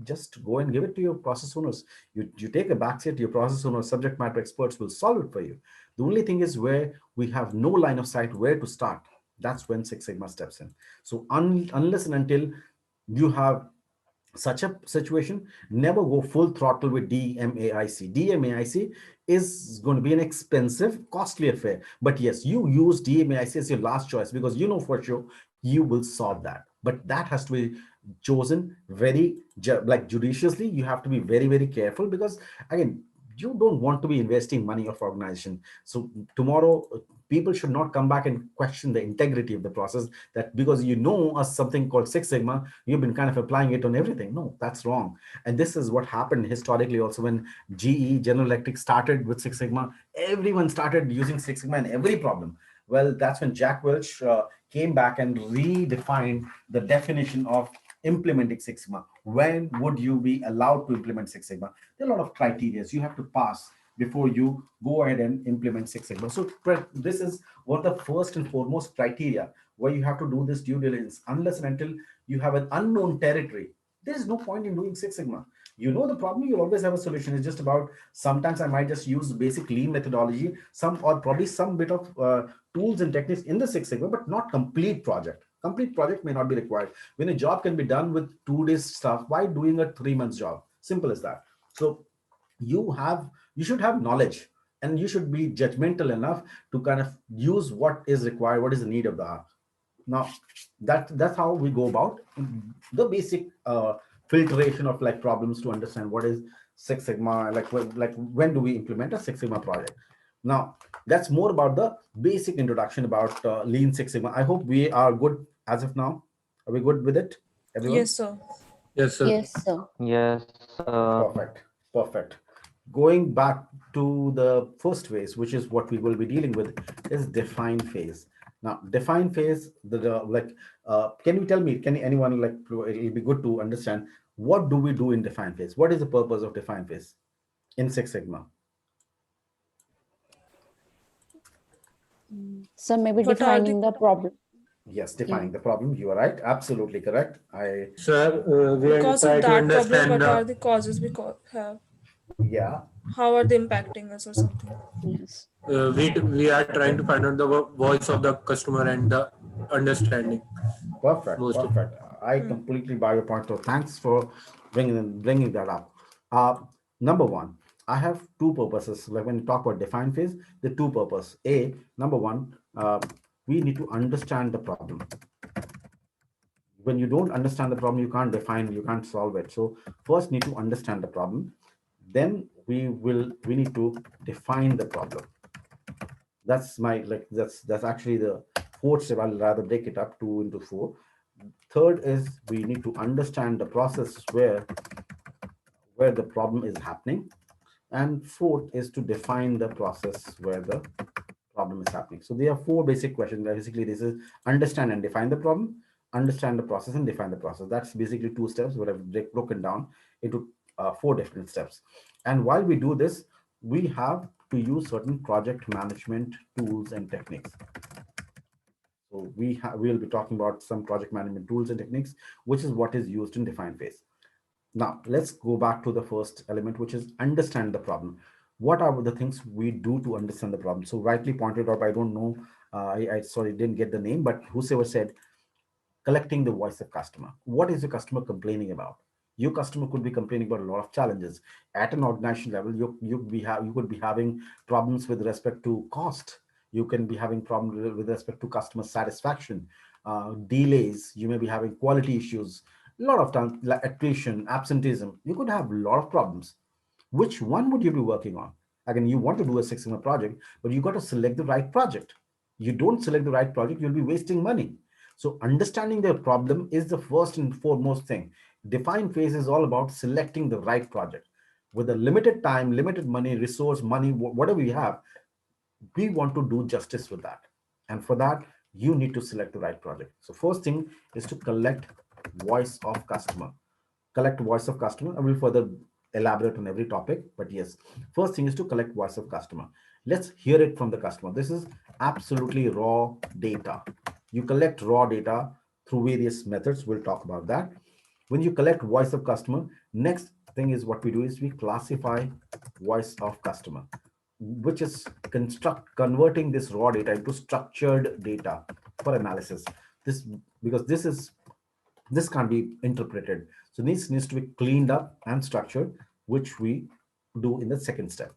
Just go and give it to your process owners. You take a backseat, your process owner, subject matter experts will solve it for you. The only thing is where we have no line of sight where to start. That's when Six Sigma steps in. So unless and until you have such a situation, never go full throttle with DMAIC. DMAIC is going to be an expensive, costly affair. But yes, you use DMAIC as your last choice because you know for sure you will solve that. But that has to be chosen very like judiciously. You have to be very, very careful because again, you don't want to be investing money of organization. So tomorrow, people should not come back and question the integrity of the process, that because you know something called Six Sigma, you've been kind of applying it on everything. No, that's wrong. And this is what happened historically also when General Electric started with Six Sigma. Everyone started using Six Sigma in every problem. Well, that's when Jack Welch came back and redefined the definition of implementing Six Sigma. When would you be allowed to implement Six Sigma? There are a lot of criteria you have to pass before you go ahead and implement Six Sigma. So this is one of the first and foremost criteria where you have to do this due diligence. Unless and until you have an unknown territory, there is no point in doing Six Sigma. You know the problem, you'll always have a solution. It's just about sometimes I might just use basic lean methodology, some or probably some bit of tools and techniques in the Six Sigma, but not complete project. Complete project may not be required. When a job can be done with 2 days stuff, why doing a 3 months job? Simple as that. So you should have knowledge, and you should be judgmental enough to kind of use what is required, what is the need of the hour. Now that's how we go about the basic filtration of like problems to understand what is Six Sigma, like when do we implement a Six Sigma project. Now that's more about the basic introduction about lean Six Sigma. I hope we are good as of now. Are we good with it, everyone? Yes, sir. Yes, sir. Yes, sir. Yes, Perfect. Perfect. Going back to the first phase, which is what we will be dealing with, is define phase. Now, define phase, can you tell me, can anyone, like, it'll be good to understand what do we do in define phase? What is the purpose of define phase in Six Sigma? So maybe What are the defining the problem. Yes, defining the problem. You are right. Absolutely correct. Sir, we are because trying of to that problem, understand what are the the causes have? Yeah. How are they impacting us or something? Yes. we are trying to find out the voice of the customer and the understanding Perfect, mostly. perfect. I completely buy your point. So thanks for bringing that up. Number one, I have two purposes. Like when you talk about define phase, the two purpose. Number one, we need to understand the problem. When you don't understand the problem, you can't define, you can't solve it. So first, need to understand the problem. Then we need to define the problem. That's that's actually the fourth step. I'll rather break it up 2 into 4. Third is we need to understand the process where the problem is happening, and fourth is to define the process where the problem is happening. So there are 4 basic questions. Basically, this is understand and define the problem, understand the process, and define the process. That's basically 2 steps, what I've broken down into 4 different steps. And while we do this, we have to use certain project management tools and techniques. So we'll be talking about some project management tools and techniques, which is what is used in define phase. Now, let's go back to the first element, which is understand the problem. What are the things we do to understand the problem? So rightly pointed out, I don't know, I sorry, didn't get the name, but whosoever said, collecting the voice of customer. What is the customer complaining about? Your customer could be complaining about a lot of challenges. At an organization level, you could be having problems with respect to cost. You can be having problems with respect to customer satisfaction, delays. You may be having quality issues. A lot of times, like attrition, absenteeism. You could have a lot of problems. Which one would you be working on? Again, you want to do a Six Sigma project, but you got to select the right project. You don't select the right project, you'll be wasting money. So understanding the problem is the first and foremost thing. Define phase is all about selecting the right project. With a limited time, limited money, resource, money, whatever we have, we want to do justice with that. And for that, you need to select the right project. So first thing is to collect voice of customer. Collect voice of customer. I will further elaborate on every topic, but yes, first thing is to collect voice of customer. Let's hear it from the customer. This is absolutely raw data. You collect raw data through various methods. We'll talk about that. When you collect voice of customer, next thing is what we do is we classify voice of customer, which is converting this raw data into structured data for analysis. This because this can't be interpreted. So this needs to be cleaned up and structured, which we do in the second step.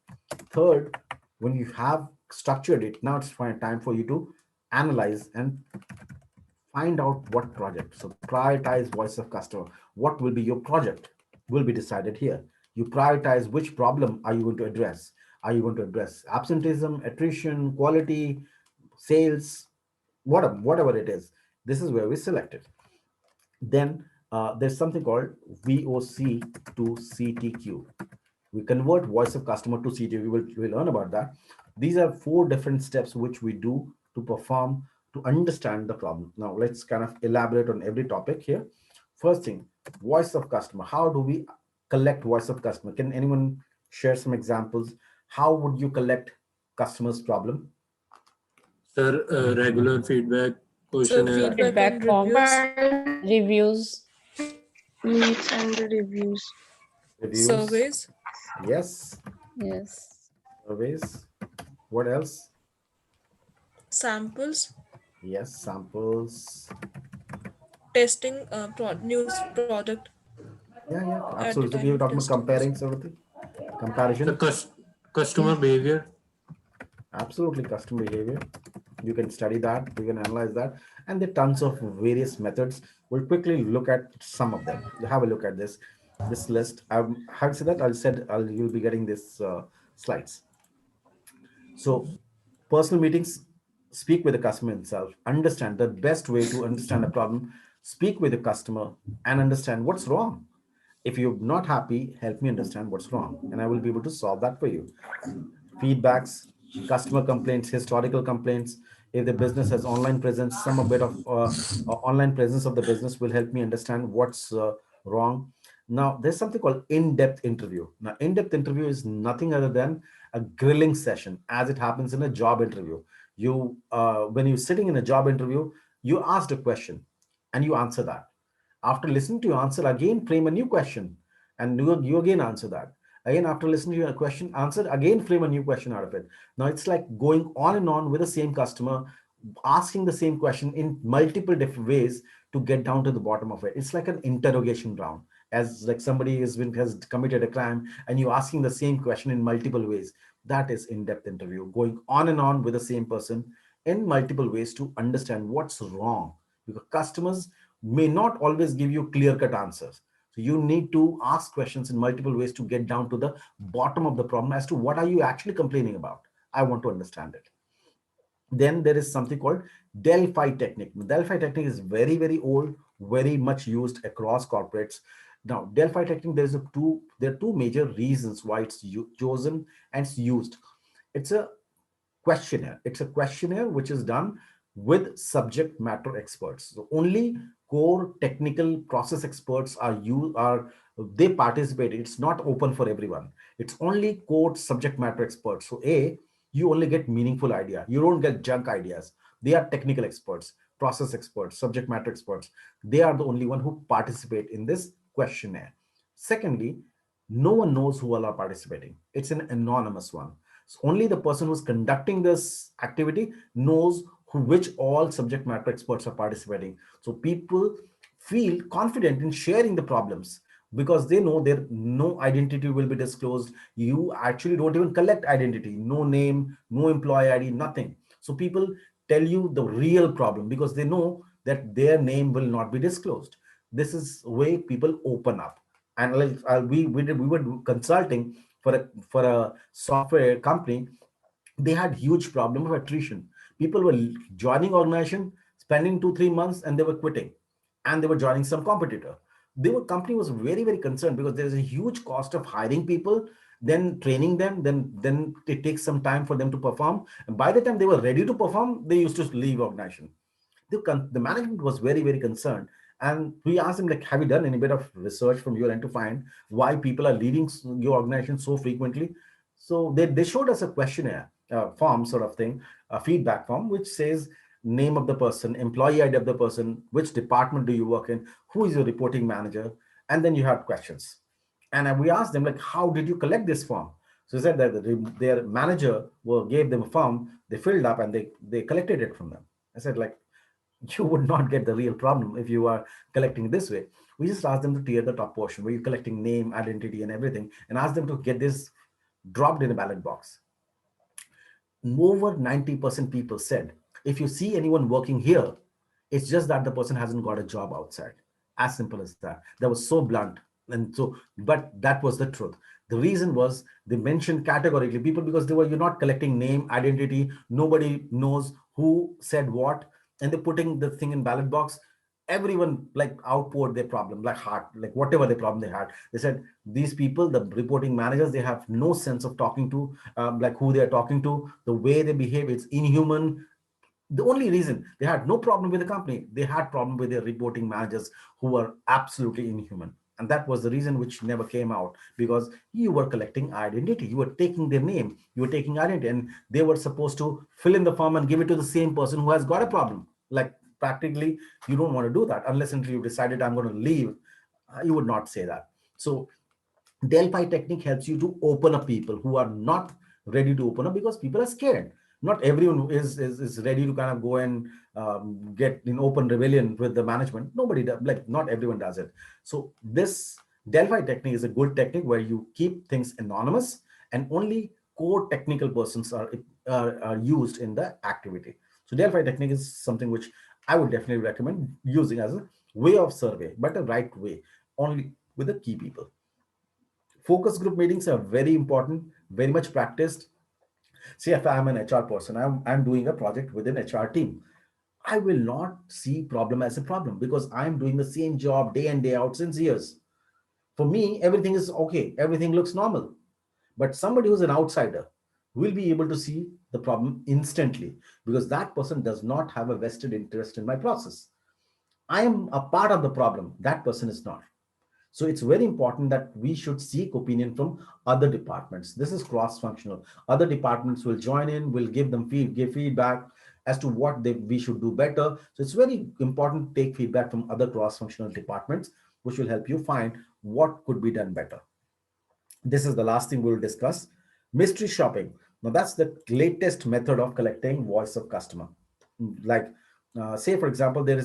Third, when you have structured it, now it's time for you to analyze and find out what project. So prioritize voice of customer. What will be your project will be decided here. You prioritize which problem are you going to address. Are you going to address absenteeism, attrition, quality, sales, whatever it is? This is where we select it. Then there's something called VOC to CTQ. We convert voice of customer to CTQ. We'll learn about that. These are 4 different steps which we do to perform to understand the problem. Now let's kind of elaborate on every topic here. First thing, voice of customer. How do we collect voice of customer? Can anyone share some examples? How would you collect customer's problem? Sir, regular feedback, So questionnaire. feedback and Feedback forms, Mobile reviews. meets and the reviews. Reviews. surveys, Yes. Yes. Surveys. What else? samples, Yes. Samples. testing new product Yeah. at the Absolutely. So time you're of talking about testing. comparing everything. Comparison. The customer behavior. Absolutely, customer behavior. You can study that, you can analyze that, and there are tons of various methods. We'll quickly look at some of them. Have a look at this list. Having said that, you'll be getting this slides. So, personal meetings, speak with the customer himself. Understand the best way to understand a problem. Speak with the customer and understand what's wrong. If you're not happy, help me understand what's wrong, and I will be able to solve that for you. Feedbacks, customer complaints, historical complaints. If the business has online presence, some a bit of online presence of the business will help me understand what's wrong. Now, there's something called in-depth interview. Now, in-depth interview is nothing other than a grilling session, as it happens in a job interview. When you're sitting in a job interview, you asked a question and you answer that. After listening to your answer, again frame a new question, and you again answer that. Again, after listening to your question, answer, again frame a new question out of it. Now it's like going on and on with the same customer, asking the same question in multiple different ways to get down to the bottom of it. It's like an interrogation round, as like somebody has committed a crime and you asking the same question in multiple ways. That is in-depth interview, going on and on with the same person in multiple ways to understand what's wrong, because customers may not always give you clear-cut answers. So you need to ask questions in multiple ways to get down to the bottom of the problem as to what are you actually complaining about. I want to understand it. Then there is something called Delphi technique. Delphi technique is very, very old, very much used across corporates. Now, Delphi technique, there are two major reasons why it's chosen and it's used. It's a questionnaire. It's a questionnaire which is done with subject matter experts. So only core technical process experts they participate. It's not open for everyone. It's only core subject matter experts. So you only get meaningful idea. You don't get junk ideas. They are technical experts, process experts, subject matter experts. They are the only one who participate in this questionnaire. Secondly, no one knows who all are participating. It's an anonymous one. So only the person who's conducting this activity knows which all subject matter experts are participating. So people feel confident in sharing the problems because they know their no identity will be disclosed. You actually don't even collect identity, no name, no employee ID, nothing. So people tell you the real problem because they know that their name will not be disclosed. This is way people open up. And like we were consulting for a software company. They had huge problem of attrition. People were joining organization, spending 2-3 months, and they were quitting, and they were joining some competitor. Company was very, very concerned because there is a huge cost of hiring people, then training them, then it takes some time for them to perform. And by the time they were ready to perform, they used to leave organization. The management was very, very concerned, And we asked them, like, have you done any bit of research from your end to find why people are leaving your organization so frequently? So they showed us a questionnaire form sort of thing, a feedback form, which says name of the person, employee ID of the person, which department do you work in, who is your reporting manager, and then you have questions. And we asked them, like, how did you collect this form? So they said that their manager gave them a form, they filled up, and they collected it from them. I said, like, you would not get the real problem if you are collecting this way. We just asked them to clear the top portion where you're collecting name, identity, and everything, and ask them to get this dropped in a ballot box. Over 90% people said, if you see anyone working here, it's just that the person hasn't got a job outside. As simple as that. That was so blunt. And so, but that was the truth. The reason was they mentioned categorically people because you're not collecting name, identity, nobody knows who said what, and they're putting the thing in ballot box. Everyone like outpoured their problem, like heart, like whatever the problem they had. They said these people, the reporting managers, they have no sense of talking to, like who they are talking to, the way they behave, it's inhuman. The only reason they had no problem with the company, they had problem with their reporting managers who were absolutely inhuman. And that was the reason which never came out, because you were collecting identity, you were taking their name, you were taking identity, and they were supposed to fill in the form and give it to the same person who has got a problem. Like practically, you don't want to do that unless until you decided I'm going to leave. You would not say that. So Delphi technique helps you to open up people who are not ready to open up because people are scared. Not everyone is ready to kind of go and get in open rebellion with the management. Nobody does, like not everyone does it. So this Delphi technique is a good technique where you keep things anonymous and only core technical persons are used in the activity. So Delphi technique is something which I would definitely recommend using as a way of survey, but a right way, only with the key people. Focus group meetings are very important, very much practiced. See, if I'm an HR person, I'm doing a project within HR team. I will not see problem as a problem because I'm doing the same job day in, day out since years. For me, everything is okay. Everything looks normal. But somebody who's an outsider will be able to see the problem instantly because that person does not have a vested interest in my process. I am a part of the problem. That person is not. So it's very important that we should seek opinion from other departments. This is cross-functional. Other departments will join in, will give them give feedback as to what we should do better. So it's very important to take feedback from other cross-functional departments, which will help you find what could be done better. This is the last thing we'll discuss. Mystery shopping. Now that's the latest method of collecting voice of customer. Like say for example, there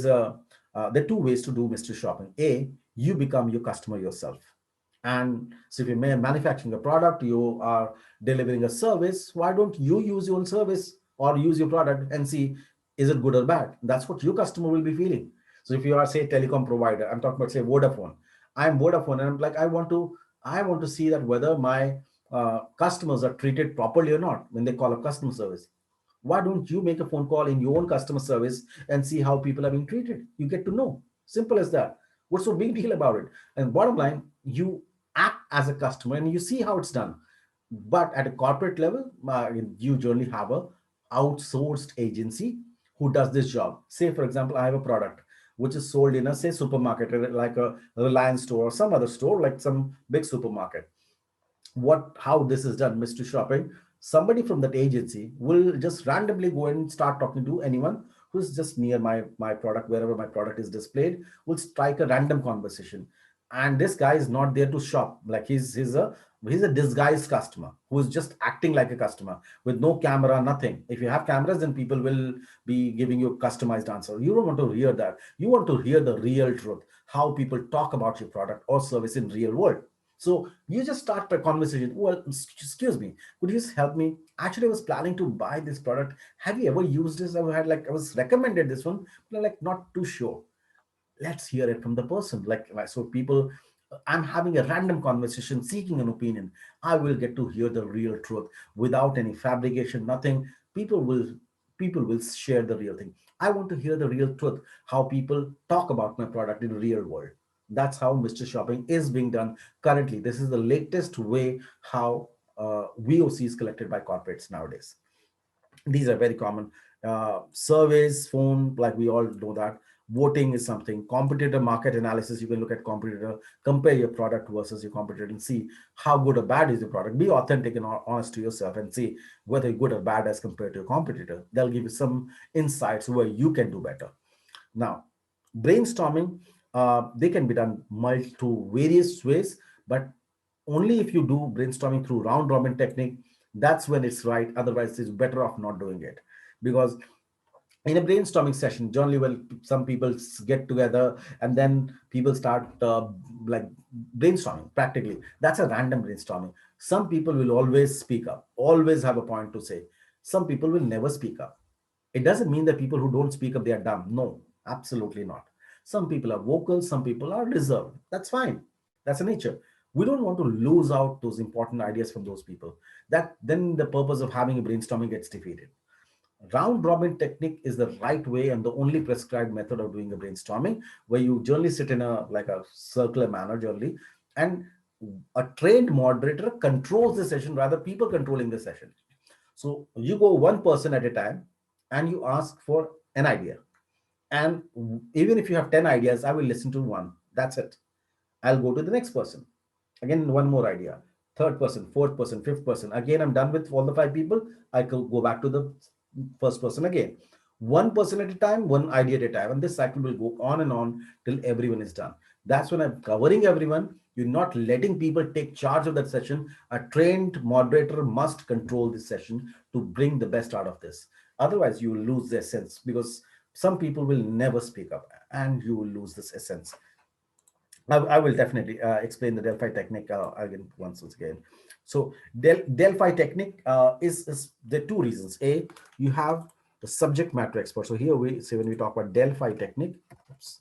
are two ways to do mystery shopping. A, you become your customer yourself. And so if you're manufacturing a product, you are delivering a service, why don't you use your own service or use your product and see, is it good or bad? That's what your customer will be feeling. So if you are, say, telecom provider, I'm talking about, say, Vodafone. I'm Vodafone and I'm like, I want to see that whether my customers are treated properly or not when they call up customer service. Why don't you make a phone call in your own customer service and see how people are being treated? You get to know. Simple as that. What's so big deal about it? And bottom line, you act as a customer and you see how it's done. But at a corporate level, you generally have a outsourced agency who does this job. Say, for example, I have a product which is sold in a, say, supermarket, like a Reliance store or some other store, like some big supermarket. How this is done, mystery shopping, somebody from that agency will just randomly go and start talking to anyone who's just near my product, wherever my product is displayed, will strike a random conversation. And this guy is not there to shop, like he's a disguised customer who is just acting like a customer with no camera, nothing. If you have cameras, then people will be giving you a customized answer. You don't want to hear that. You want to hear the real truth, how people talk about your product or service in real world. So you just start a conversation. Well, excuse me, could you just help me? Actually, I was planning to buy this product. Have you ever used this? I was recommended this one, but I'm like not too sure. Let's hear it from the person. So people, I'm having a random conversation, seeking an opinion. I will get to hear the real truth without any fabrication, nothing. People will share the real thing. I want to hear the real truth, how people talk about my product in the real world. That's how Mr. Shopping is being done currently. This is the latest way how VOC is collected by corporates nowadays. These are very common. Surveys, phone, like we all know that. Voting is something. Competitor market analysis, you can look at competitor, compare your product versus your competitor and see how good or bad is your product. Be authentic and honest to yourself and see whether you're good or bad as compared to your competitor. They'll give you some insights where you can do better. Now, brainstorming, they can be done through various ways, but only if you do brainstorming through round robin technique, that's when it's right. Otherwise, it's better off not doing it, because in a brainstorming session, generally, well, some people get together and then people start like brainstorming. Practically, that's a random brainstorming. Some people will always speak up, always have a point to say. Some people will never speak up. It doesn't mean that people who don't speak up, they are dumb. No, absolutely not. Some people are vocal, some people are reserved. That's fine. That's a nature. We don't want to lose out those important ideas from those people. That then the purpose of having a brainstorming gets defeated. Round robin technique is the right way and the only prescribed method of doing a brainstorming, where you generally sit in a like a circular manner generally, and a trained moderator controls the session, rather people controlling the session. So you go one person at a time and you ask for an idea. And even if you have 10 ideas, I will listen to one. That's it. I'll go to the next person. Again, one more idea. Third person, fourth person, fifth person. Again, I'm done with all the 5 people. I could go back to the first person again. One person at a time, one idea at a time. And this cycle will go on and on till everyone is done. That's when I'm covering everyone. You're not letting people take charge of that session. A trained moderator must control this session to bring the best out of this. Otherwise, you will lose the essence, because some people will never speak up and you will lose this essence. I will definitely explain the Delphi technique again once again. So Delphi technique is there are two reasons. A, you have the subject matter expert. So here we say, when we talk about Delphi technique, oops.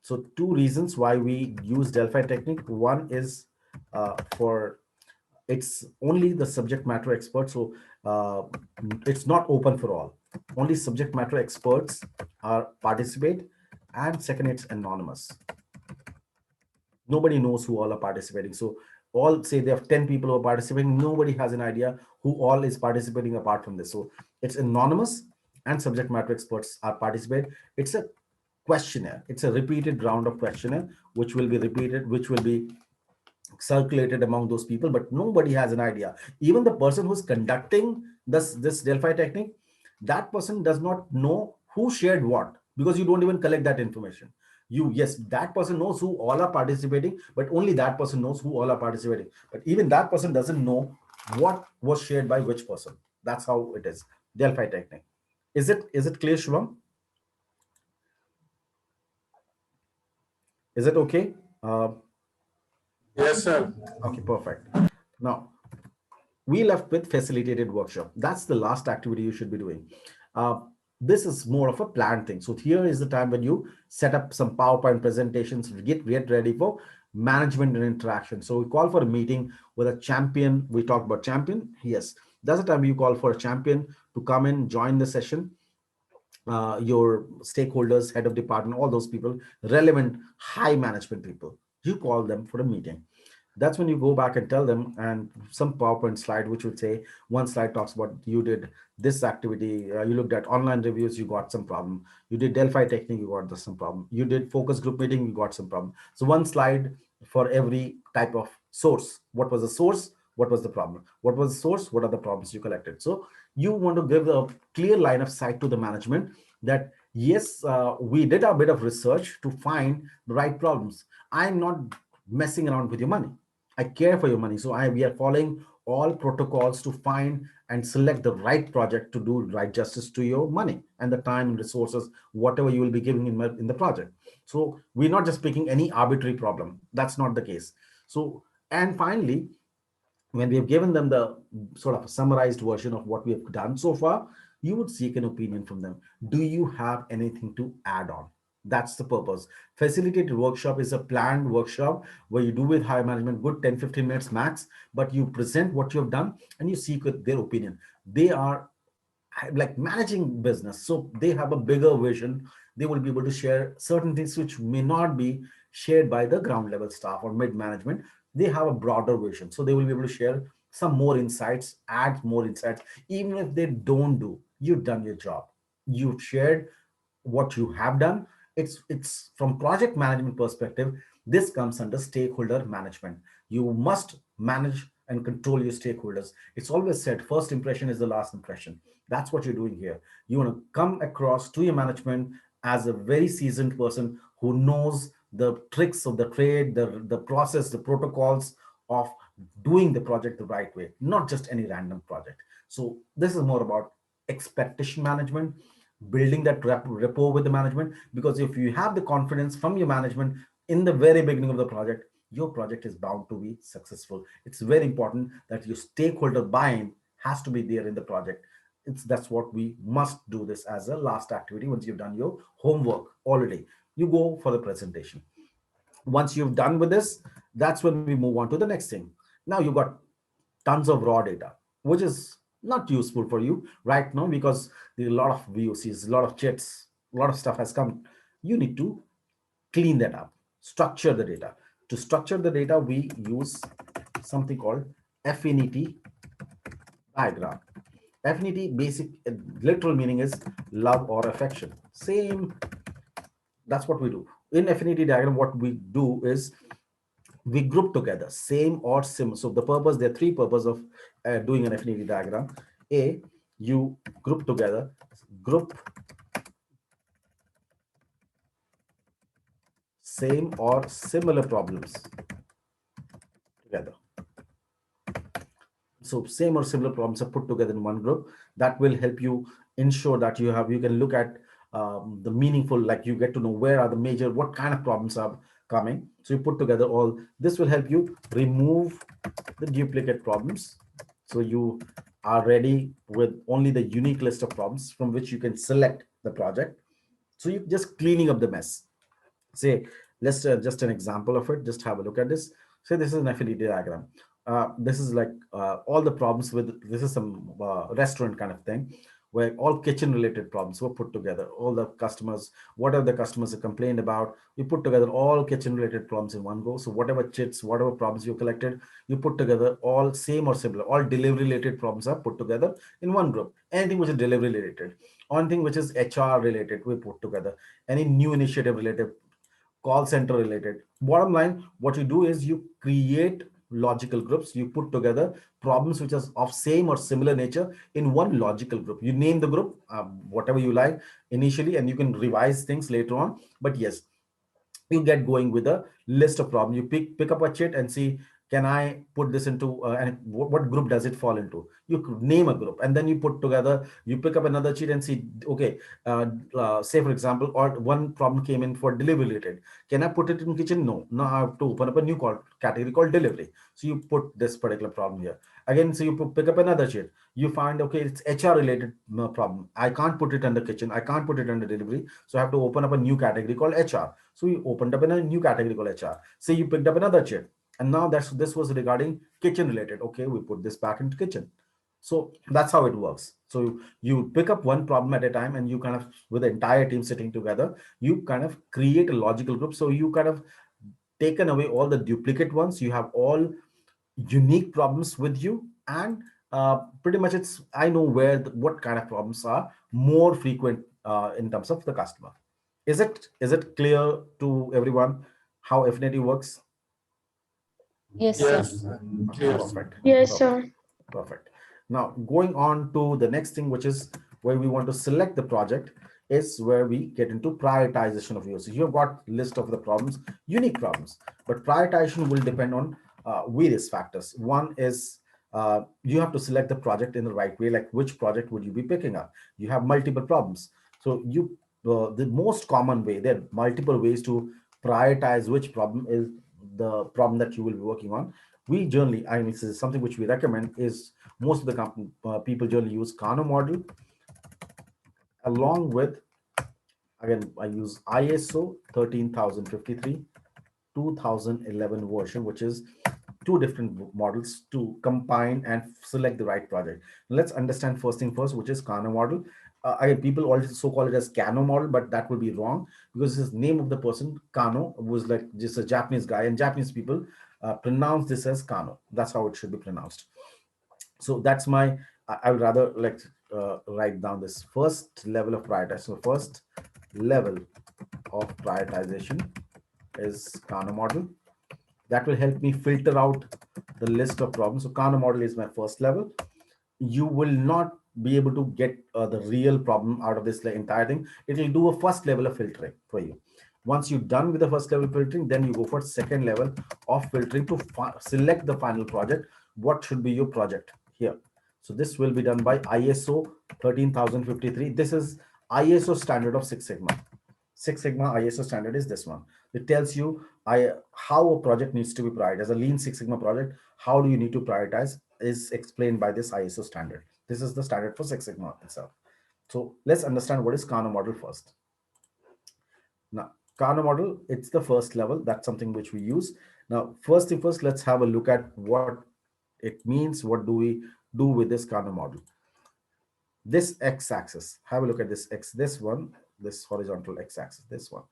So two reasons why we use Delphi technique. One is for it's only the subject matter expert. So it's not open for all. Only subject matter experts are participate. And second, it's anonymous. Nobody knows who all are participating. So all say they have 10 people who are participating. Nobody has an idea who all is participating apart from this. So it's anonymous and subject matter experts are participate. It's a questionnaire. It's a repeated round of questionnaire, which will be repeated, which will be circulated among those people, but nobody has an idea. Even the person who's conducting this Delphi technique, that person does not know who shared what, because you don't even collect that information. Yes, that person knows who all are participating, but only that person knows who all are participating. But even that person doesn't know what was shared by which person. That's how it is. Delphi technique. Is it clear, Shubham? Is it okay? Yes, sir. Okay, perfect. Now, we left with facilitated workshop. That's the last activity you should be doing. This is more of a planned thing. So here is the time when you set up some PowerPoint presentations, get ready for management and interaction. So we call for a meeting with a champion. We talked about champion. Yes, that's the time you call for a champion to come in, join the session. Your stakeholders, head of department, all those people, relevant high management people, you call them for a meeting. That's when you go back and tell them, and some PowerPoint slide, which would say, one slide talks about you did this activity, you looked at online reviews, you got some problem. You did Delphi technique, you got some problem. You did focus group meeting, you got some problem. So one slide for every type of source. What was the source? What was the problem? What was the source? What are the problems you collected? So you want to give a clear line of sight to the management that, yes, we did a bit of research to find the right problems. I'm not messing around with your money. I care for your money. So we are following all protocols to find and select the right project to do right justice to your money and the time and resources, whatever you will be giving in the project. So we're not just picking any arbitrary problem. That's not the case. So, and finally, when we have given them the sort of a summarized version of what we have done so far, you would seek an opinion from them. Do you have anything to add on? That's the purpose. Facilitated workshop is a planned workshop where you do with higher management, good 10-15 minutes max, but you present what you have done and you seek their opinion. They are like managing business, so they have a bigger vision. They will be able to share certain things which may not be shared by the ground level staff or mid management. They have a broader vision, so they will be able to share some more insights, add more insights, even if they don't do You've done your job. You've shared what you have done. It's from project management perspective, this comes under stakeholder management. You must manage and control your stakeholders. It's always said first impression is the last impression. That's what you're doing here. You want to come across to your management as a very seasoned person who knows the tricks of the trade, the process, the protocols of doing the project the right way, not just any random project. So this is more about expectation management, building that rapport with the management, because if you have the confidence from your management in the very beginning of the project, your project is bound to be successful. It's very important that your stakeholder buy-in has to be there in the project. That's what we must do this as a last activity. Once you've done your homework already, you go for the presentation. Once you've done with this, that's when we move on to the next thing. Now you've got tons of raw data, which is not useful for you right now because there are a lot of VOCs, a lot of chats, a lot of stuff has come. You need to clean that up, structure the data. To structure the data, we use something called affinity diagram. Affinity basic literal meaning is love or affection. Same, that's what we do. In affinity diagram, what we do is we group together same or similar. So the purpose, there are three purposes of doing an affinity diagram. A, you group together, group same or similar problems together. So same or similar problems are put together in one group. That will help you ensure that you can look at the meaningful, like you get to know where are the major, what kind of problems are coming. So you put together all this will help you remove the duplicate problems. So you are ready with only the unique list of problems from which you can select the project. So you're just cleaning up the mess. Say, let's just an example of it. Just have a look at this. Say this is an affinity diagram. This is like all the problems with, this is some restaurant kind of thing where all kitchen related problems were put together. All the customers, whatever the customers have complained about, you put together all kitchen related problems in one go. So whatever chits, whatever problems you collected, you put together all same or similar, all delivery related problems are put together in one group. Anything which is delivery related, anything which is HR related, we put together. Any new initiative related, call center related. Bottom line, what you do is you create logical groups. You put together problems which are of same or similar nature in one logical group. You name the group whatever you like initially, and you can revise things later on. But yes, you get going with a list of problems. You pick up a chit and see, can I put this into and what group does it fall into? You could name a group, and then you put together, you pick up another sheet and see, okay, say for example, or one problem came in for delivery related. Can I put it in kitchen? No, now I have to open up a new category called delivery. So you put this particular problem here again. So you pick up another sheet, you find, okay, it's HR related problem. I can't put it under kitchen, I can't put it under delivery, so I have to open up a new category called HR. So you opened up in a new category called HR. Say you picked up another sheet, and now this was regarding kitchen related. Okay, we put this back into kitchen. So that's how it works. So you pick up one problem at a time, and you kind of, with the entire team sitting together, you kind of create a logical group. So you kind of taken away all the duplicate ones. You have all unique problems with you, and pretty much it's, I know what kind of problems are more frequent in terms of the customer. Is it clear to everyone how affinity works? Yes, sir. Yes. Yes. Perfect. Yes, Perfect. sir. Perfect. Now, going on to the next thing, which is where we want to select the project, is where we get into prioritization of yours. So you've got list of the problems, unique problems, but prioritization will depend on various factors. One is you have to select the project in the right way, like which project would you be picking up? You have multiple problems. So the most common way, there are multiple ways to prioritize which problem is the problem that you will be working on. We generally, I mean, this is something which we recommend, is most of the people generally use Kano model along with, again, I use ISO 13053 2011 version, which is two different models to combine and select the right project. Let's understand first thing first, which is Kano model. Again, people also call it as Kano model, but that would be wrong because his name of the person, Kano, was like just a Japanese guy, and Japanese people pronounce this as Kano. That's how it should be pronounced. So that's my, I would rather like write down this first level of prioritization. So first level of prioritization is Kana model. That will help me filter out the list of problems. So Kana model is my first level. You will not be able to get the real problem out of this entire thing. It will do a first level of filtering for you. Once you're done with the first level filtering, then you go for second level of filtering to select the final project. What should be your project here? So this will be done by ISO 13053. This is ISO standard of Six Sigma. Six Sigma ISO standard is this one. It tells you how a project needs to be prioritized. As a Lean Six Sigma project, how do you need to prioritize is explained by this ISO standard. This is the standard for Six Sigma itself. So let's understand what is Kana model first. Now, Kana model, it's the first level. That's something which we use. Now, first thing first, let's have a look at what it means. What do we do with this Kana model? This x-axis, have a look at this x, this one, this horizontal x-axis, this one.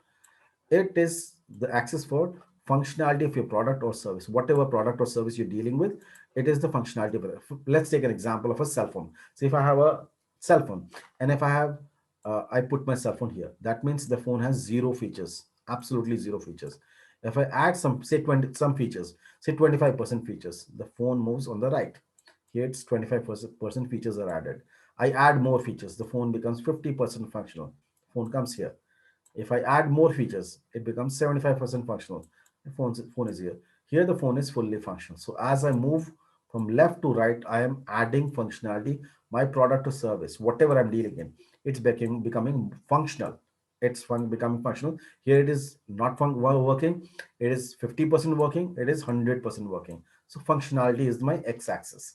It is the axis for functionality of your product or service. Whatever product or service you're dealing with, it is the functionality of it. Let's take an example of a cell phone. So if I have a cell phone and if I have, I put my cell phone here, that means the phone has zero features, absolutely zero features. If I add some, say 20, some features, say 25% features, the phone moves on the right. Here it's 25% features are added. I add more features, the phone becomes 50% functional. Phone comes here. If I add more features, it becomes 75% functional. The phone is here. Here the phone is fully functional. So as I move from left to right, I am adding functionality, my product or service, whatever I'm dealing in, it's becoming functional. It's becoming functional. Here it is not working. It is 50% working. It is 100% working. So functionality is my x-axis.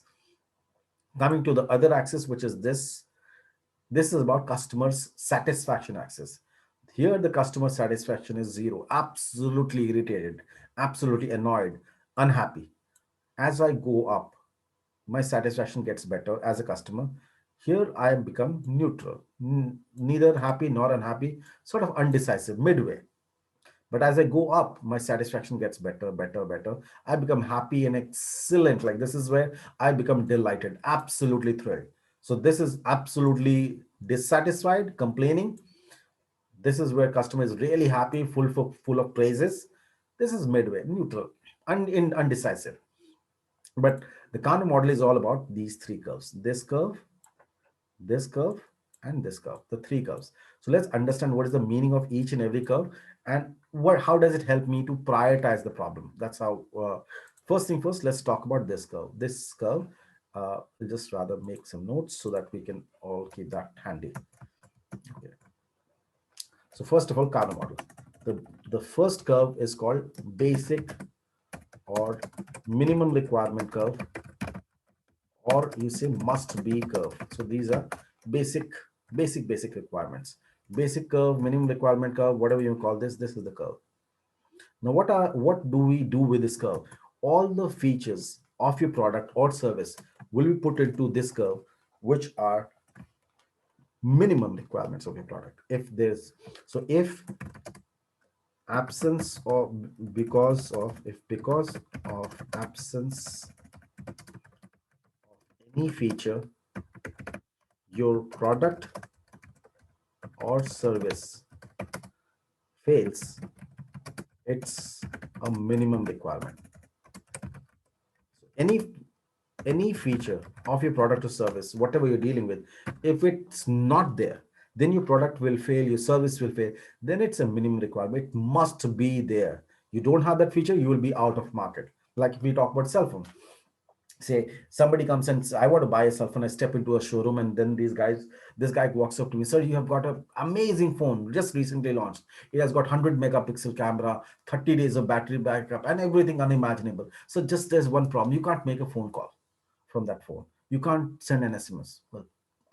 Coming to the other axis, which is this is about customers satisfaction axis. Here the customer satisfaction is zero, absolutely irritated, absolutely annoyed, unhappy. As I go up, my satisfaction gets better as a customer. Here I become neutral, neither happy nor unhappy, sort of undecisive, midway. But as I go up, my satisfaction gets better, better, better. I become happy and excellent. Like this is where I become delighted, absolutely thrilled. So this is absolutely dissatisfied, complaining. This is where customer is really happy, full of praises. This is midway, neutral, and undecisive. But the Kana model is all about these three curves. This curve, and this curve, the three curves. So let's understand what is the meaning of each and every curve and how does it help me to prioritize the problem. That's how, first thing first, let's talk about this curve. This curve, we'll just rather make some notes so that we can all keep that handy. Okay. So first of all, Kana model. The first curve is called basic or minimum requirement curve, or you say must be curve. So these are basic requirements. Basic curve, minimum requirement curve, whatever you call this is the curve. Now what do we do with this curve? All the features of your product or service will be put into this curve, which are minimum requirements of your product. If absence or because of absence of any feature, your product or service fails, it's a minimum requirement. Any feature of your product or service, whatever you're dealing with, if it's not there, then your product will fail, your service will fail. Then it's a minimum requirement. It must be there. You don't have that feature, you will be out of market. Like if we talk about cell phone, say somebody comes and says, I want to buy a cell phone. I step into a showroom and then this guy walks up to me, sir, you have got an amazing phone, just recently launched. It has got 100 megapixel camera, 30 days of battery backup and everything unimaginable. So just there's one problem. You can't make a phone call from that phone. You can't send an SMS. Well,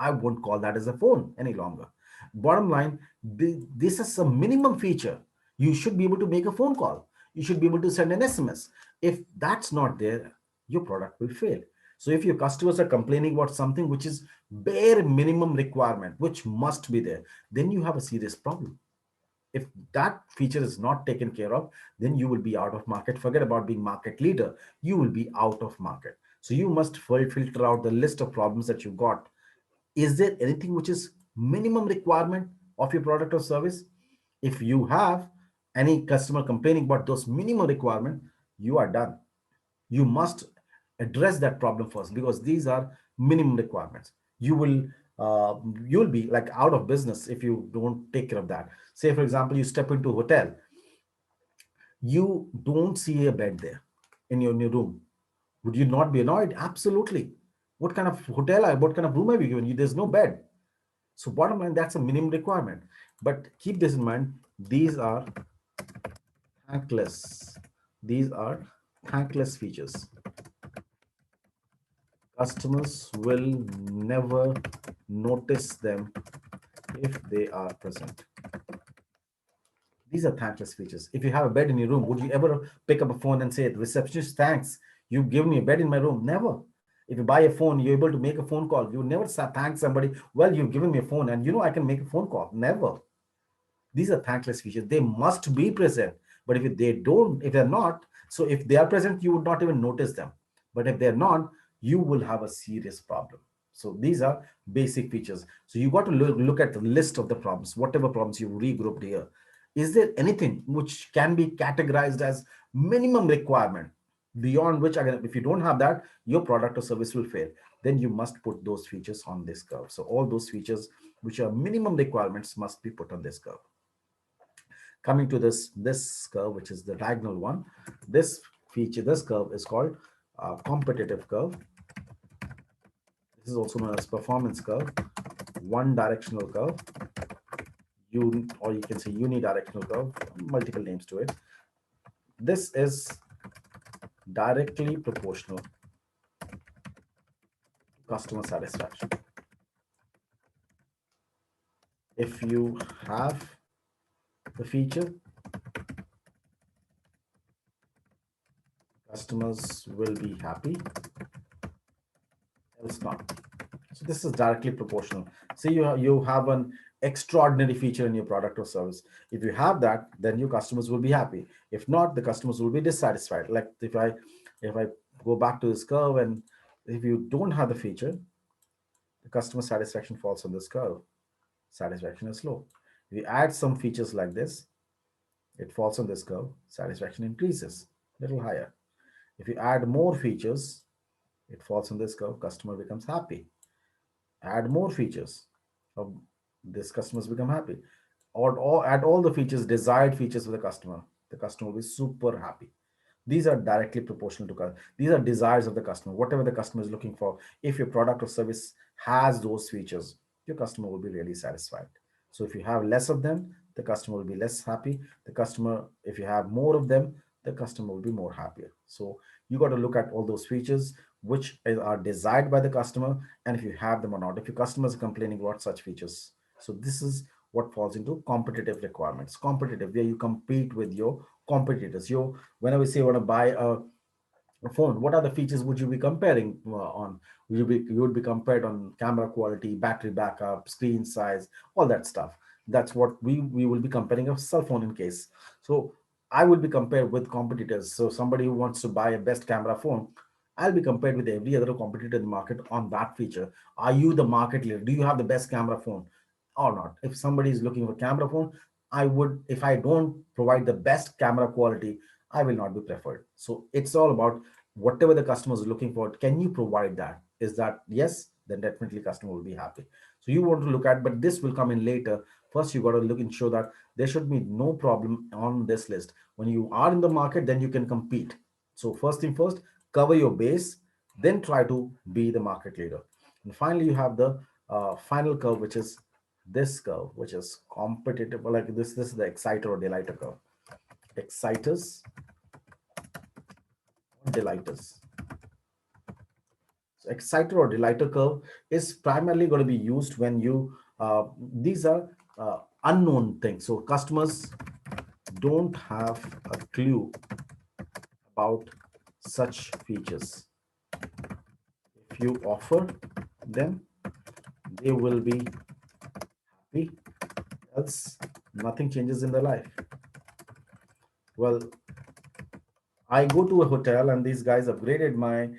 I won't call that as a phone any longer. Bottom line, this is a minimum feature. You should be able to make a phone call. You should be able to send an SMS. If that's not there, your product will fail. So if your customers are complaining about something which is bare minimum requirement, which must be there, then you have a serious problem. If that feature is not taken care of, then you will be out of market. Forget about being market leader. You will be out of market. So you must filter out the list of problems that you got Is there anything which is minimum requirement of your product or service? If you have any customer complaining about those minimum requirement, you are done. You must address that problem first, because these are minimum requirements. You'll be like out of business if you don't take care of that. Say for example, you step into a hotel, you don't see a bed there in your new room. Would you not be annoyed? Absolutely. What kind of what kind of room have you given you? There's no bed. So bottom line, that's a minimum requirement. But keep this in mind, these are thankless. These are thankless features. Customers will never notice them if they are present. These are thankless features. If you have a bed in your room, would you ever pick up a phone and say, receptionist, thanks, you've given me a bed in my room? Never. If you buy a phone, you're able to make a phone call. You never thank somebody, well, you've given me a phone and I can make a phone call. Never. These are thankless features. They must be present. But if they're not, so if they are present, you would not even notice them. But if they're not, you will have a serious problem. So these are basic features. So you got to look at the list of the problems, whatever problems you regrouped here. Is there anything which can be categorized as minimum requirement, beyond which, again, if you don't have that, your product or service will fail? Then you must put those features on this curve. So all those features which are minimum requirements must be put on this curve. Coming to this curve, which is the diagonal one, this curve is called competitive curve. This is also known as performance curve, one directional curve, or you can say unidirectional curve, multiple names to it. This is directly proportional to customer satisfaction. If you have the feature, customers will be happy, else not. So this is directly proportional. Say you have an extraordinary feature in your product or service. If you have that, then your customers will be happy. If not, the customers will be dissatisfied. Like if I go back to this curve, and if you don't have the feature, the customer satisfaction falls on this curve. Satisfaction is low. If you add some features like this, it falls on this curve. Satisfaction increases a little higher. If you add more features, it falls on this curve. Customer becomes happy. Add more features, of this customers become happy. Or add all the features, desired features for the customer will be super happy. These are directly proportional to these are desires of the customer, whatever the customer is looking for. If your product or service has those features, your customer will be really satisfied. So if you have less of them, the customer will be less happy. If you have more of them, the customer will be more happier. So you got to look at all those features which are desired by the customer, and if you have them or not. If your customers are complaining about such features, so this is what falls into competitive requirements. Competitive, where you compete with your competitors. Whenever you say you want to buy a phone, what are the features would you be comparing on? You would be compared on camera quality, battery backup, screen size, all that stuff. That's what we will be comparing a cell phone in case. So I will be compared with competitors. So somebody who wants to buy a best camera phone, I'll be compared with every other competitor in the market on that feature. Are you the market leader? Do you have the best camera phone or not? If somebody is looking for camera phone, if I don't provide the best camera quality, I will not be preferred. So it's all about whatever the customer is looking for. Can you provide that? Is that yes? Then definitely customer will be happy. So you want to look at, but this will come in later. First, you got to look and show that there should be no problem on this list. When you are in the market, then you can compete. So first thing first, cover your base, then try to be the market leader. And finally, you have the final curve, which is this curve, which is competitive. Like this is the exciter or delighter curve. Exciters, delighters. So exciter or delighter curve is primarily going to be used when these are unknown things. So customers don't have a clue about such features. If you offer them, they will be happy, else nothing changes in their life. Well, I go to a hotel and these guys upgraded my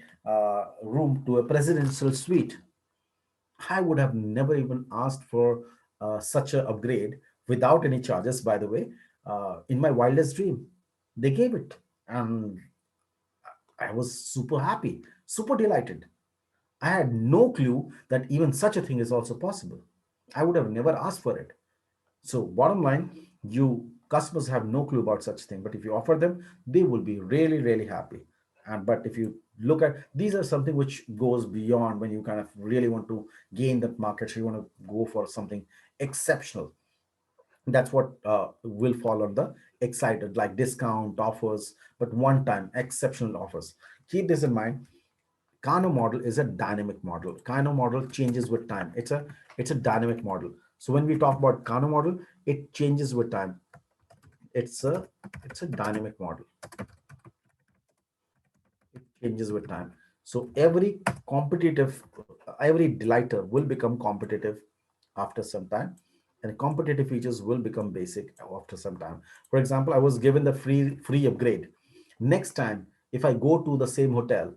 room to a presidential suite. I would have never even asked for such an upgrade without any charges, by the way. In my wildest dream, they gave it. And I was super happy, super delighted. I had no clue that even such a thing is also possible. I would have never asked for it. So bottom line, you customers have no clue about such thing, but if you offer them, they will be really, really happy. And but if you look at these are something which goes beyond when you kind of really want to gain that market, so you want to go for something exceptional. That's what will fall on the excited, like discount offers, but one time exceptional offers. Keep this in mind. Kano model is a dynamic model. Kano model changes with time. It's a dynamic model. So when we talk about Kano model, it changes with time. It's a it's a dynamic model. It changes with time. So every delighter will become competitive after some time, and competitive features will become basic after some time. For example, I was given the free upgrade. Next time, if I go to the same hotel,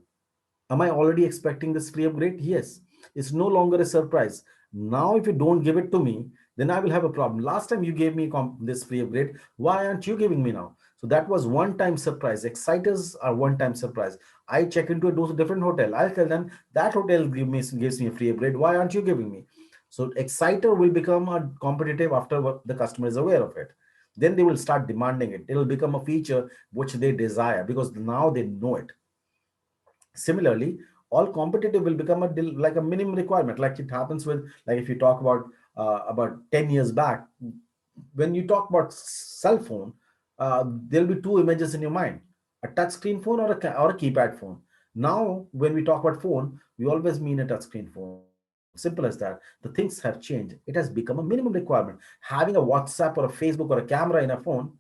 am I already expecting this free upgrade? Yes. It's no longer a surprise. Now, if you don't give it to me, then I will have a problem. Last time you gave me this free upgrade, why aren't you giving me now? So that was one-time surprise. Exciters are one-time surprise. I check into a different hotel. I'll tell them that hotel gives me a free upgrade. Why aren't you giving me? So exciter will become a competitive after what the customer is aware of it. Then they will start demanding it. It will become a feature which they desire because now they know it. Similarly, all competitive will become like a minimum requirement, like it happens with, like if you talk about 10 years back, when you talk about cell phone, there'll be two images in your mind: a touch screen phone or a keypad phone. Now when we talk about phone, we always mean a touch screen phone. Simple as that. The things have changed. It has become a minimum requirement. Having a WhatsApp or a Facebook or a camera in a phone,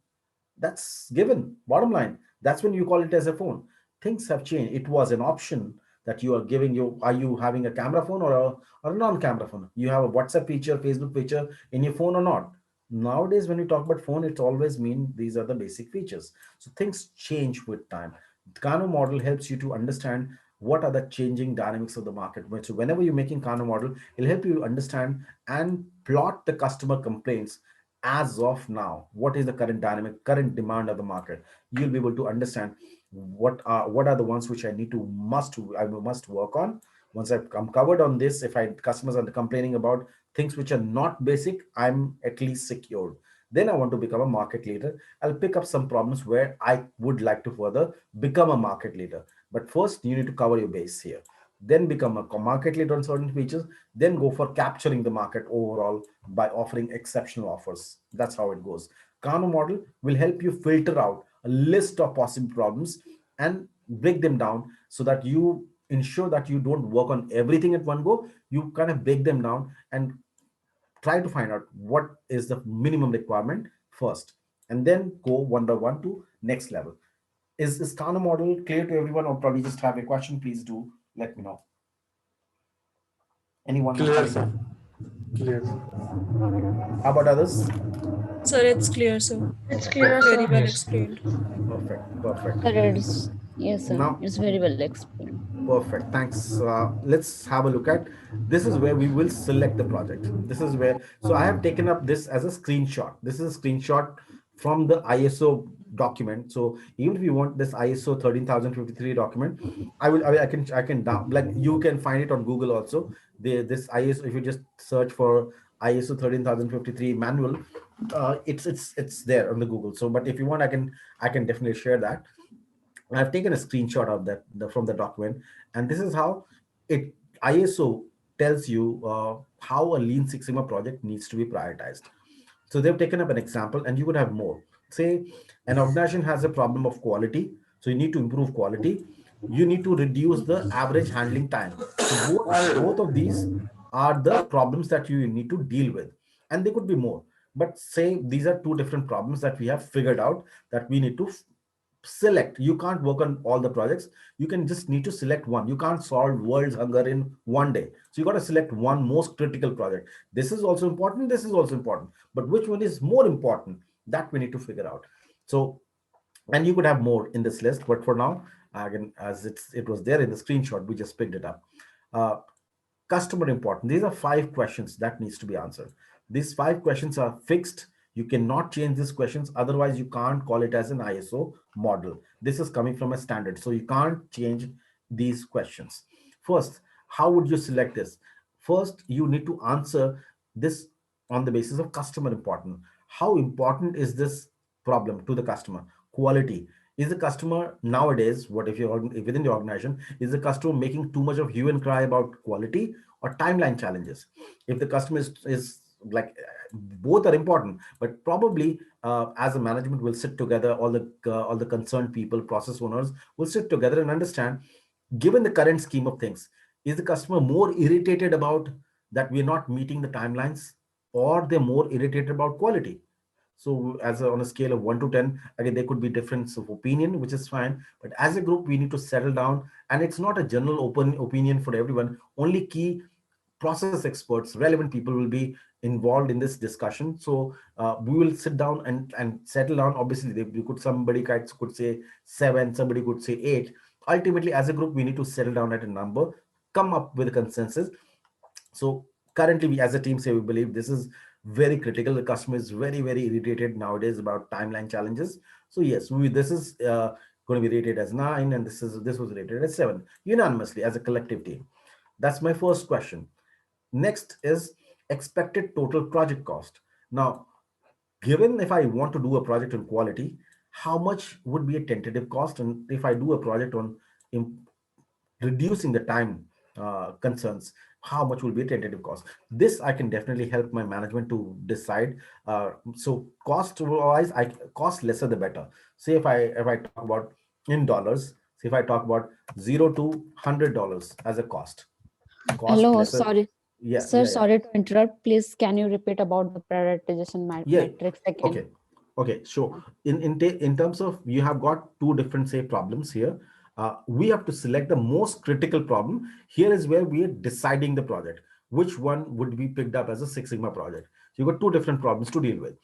that's given. Bottom line, that's when you call it as a phone. Things have changed. It was an option that you are giving. You are you having a camera phone or a non-camera phone? You have a WhatsApp feature, Facebook feature in your phone or not? Nowadays, when you talk about phone, it's always mean these are the basic features. So things change with time. The Kano model helps you to understand what are the changing dynamics of the market. So whenever you're making Kano model, it'll help you understand and plot the customer complaints as of now. What is the current dynamic, current demand of the market? You'll be able to understand what are the ones which I must work on. Once I've come covered on this, if I customers are complaining about things which are not basic, I'm at least secured. Then I want to become a market leader. I'll pick up some problems where I would like to further become a market leader. But first, you need to cover your base here. Then become a market leader on certain features. Then go for capturing the market overall by offering exceptional offers. That's how it goes. Kano model will help you filter out a list of possible problems and break them down so that you ensure that you don't work on everything at one go. You kind of break them down and try to find out what is the minimum requirement first, and then go one by one to next level. Is this Kano model clear to everyone, or probably just have a question? Please do let me know. Anyone Clear, having? sir. Clear. How about others? Sir, it's clear, sir. It's clear, Perfect. Very sir. well Yes. explained. Perfect. Perfect. Sir, it's yes, sir. Now, It's very well explained. perfect. Thanks. Let's have a look at, this is where we will select the project. This is where, so I have taken up this as a screenshot. This is a screenshot from the ISO document. So even if you want this ISO 13053 document, I can down, like you can find it on Google also. This ISO, if you just search for ISO 13053 manual, it's there on the Google. So, but if you want, I can definitely share that. I've taken a screenshot of that from the document, and this is how it ISO tells you how a Lean Six Sigma project needs to be prioritized. So they've taken up an example, and you could have more. Say an organization has a problem of quality, so you need to improve quality. You need to reduce the average handling time. So both of these are the problems that you need to deal with, and there could be more. But say these are two different problems that we have figured out that we need to select. You can't work on all the projects. You can just need to select one. You can't solve world's hunger in one day, so you got to select one most critical project. This is also important, this is also important, but which one is more important, that we need to figure out. So, and you could have more in this list, but for now, again, as it was there in the screenshot, we just picked it up. uh, Customer important. These are 5 questions that needs to be answered. These 5 questions are fixed. You cannot change these questions. Otherwise, you can't call it as an ISO model. This is coming from a standard. So you can't change these questions. First, how would you select this? First, you need to answer this on the basis of customer important. How important is this problem to the customer? Quality. Is the customer nowadays, what if you're within the organization, is the customer making too much of hue and cry about quality or timeline challenges? If the customer is like both are important, but probably as a management will sit together, all the concerned people, process owners will sit together and understand, given the current scheme of things, is the customer more irritated about that we're not meeting the timelines, or they're more irritated about quality? So on a scale of 1 to 10, again, there could be difference of opinion, which is fine. But as a group, we need to settle down. And it's not a general open opinion for everyone. Only key process experts, relevant people will be involved in this discussion. So we will sit down and settle down. Obviously, somebody could say 7, somebody could say 8. Ultimately, as a group, we need to settle down at a number, come up with a consensus. So currently, we as a team say we believe this is very critical. The customer is very, very irritated nowadays about timeline challenges. So yes, this is going to be rated as 9, and this was rated as 7 unanimously as a collective team. That's my first question. Next is expected total project cost. Now, given if I want to do a project on quality, how much would be a tentative cost? And if I do a project on reducing the time concerns, how much will be a tentative cost? This I can definitely help my management to decide. So cost wise, I cost lesser the better. Say if I talk about in dollars, say if I talk about $0 to $100 as a cost Hello, lesser. sorry. Yeah, Sir, yeah, yeah. sorry to interrupt. Please, can you repeat about the prioritization Yeah. matrix again? Okay. Okay. So in terms of, you have got two different say problems here. We have to select the most critical problem. Here is where we are deciding the project. Which one would be picked up as a Six Sigma project? So you've got two different problems to deal with.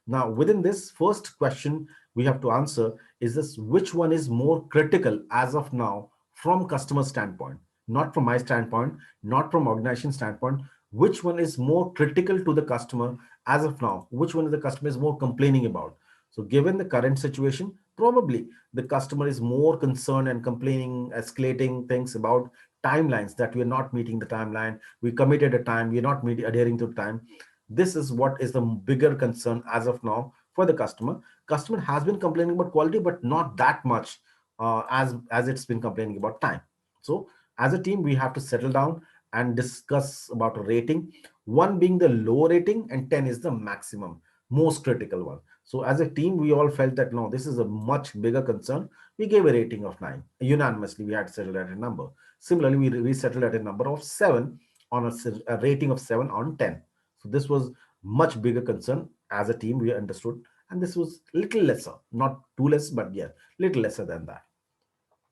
Now, within this first question, we have to answer is this: which one is more critical as of now from customer standpoint, not from my standpoint, not from organization standpoint. Which one is more critical to the customer as of now? Which one is the customer is more complaining about? So given the current situation, probably the customer is more concerned and complaining, escalating things about timelines, that we are not meeting the timeline. We committed a time, we are not adhering to time. This is what is the bigger concern as of now for the customer. Customer has been complaining about quality, but not that much as it's been complaining about time. So as a team, we have to settle down and discuss about a rating, one being the low rating and 10 is the maximum, most critical one. So as a team, we all felt that no, this is a much bigger concern. We gave a rating of 9 unanimously. We had settled at a number. Similarly, we settled at a number of 7 on a rating of 7 on 10. So this was much bigger concern. As a team, we understood, and this was little lesser, not too less, but yeah, little lesser than that.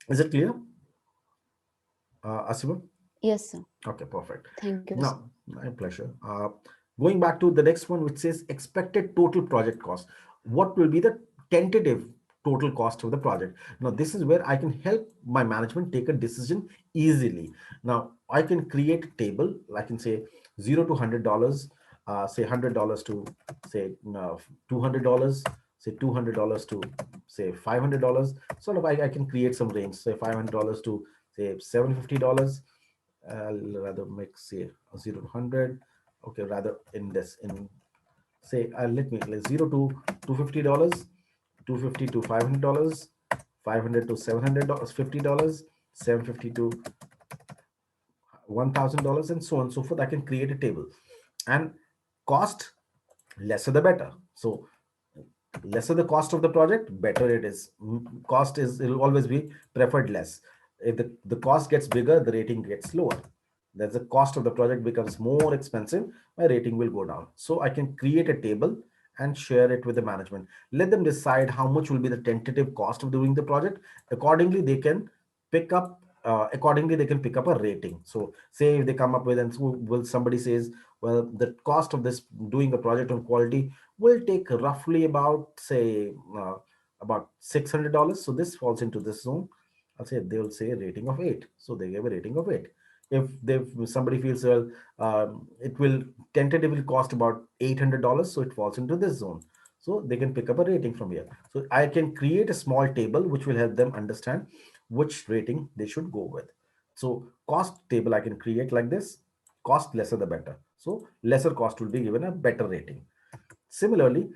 Is it clear, Asima? Yes, sir. Okay, perfect. Thank you, sir. Now, my pleasure. Going back to the next one, which says expected total project cost. What will be the tentative total cost of the project? Now, this is where I can help my management take a decision easily. Now, I can create a table. I can say $0 to $100, say $100 to say $200, say $200 to say $500. Sort of, I can create some range, say $500 to say $750. I'll rather make say 0 to 100. Okay, rather in this in say let me like 0 to $250, 250 to $500, 500 to $750, 750 to $1,000, and so on and so forth. I can create a table, and cost lesser the better. So lesser the cost of the project, better it is. Cost is, it will always be preferred less. If the cost gets bigger, the rating gets lower. There's the cost of the project becomes more expensive, my rating will go down. So I can create a table and share it with the management. Let them decide how much will be the tentative cost of doing the project. Accordingly, they can pick up. Accordingly, they can pick up a rating. So, say if they come up with, and so will somebody says, well, the cost of this doing a project on quality will take roughly about say about $600. So this falls into this zone. I'll say they will say a rating of 8. So they gave a rating of 8. If somebody feels, well, it will tentatively cost about $800, so it falls into this zone. So they can pick up a rating from here. So I can create a small table which will help them understand which rating they should go with. So cost table I can create like this. Cost lesser the better. So lesser cost will be given a better rating. Similarly,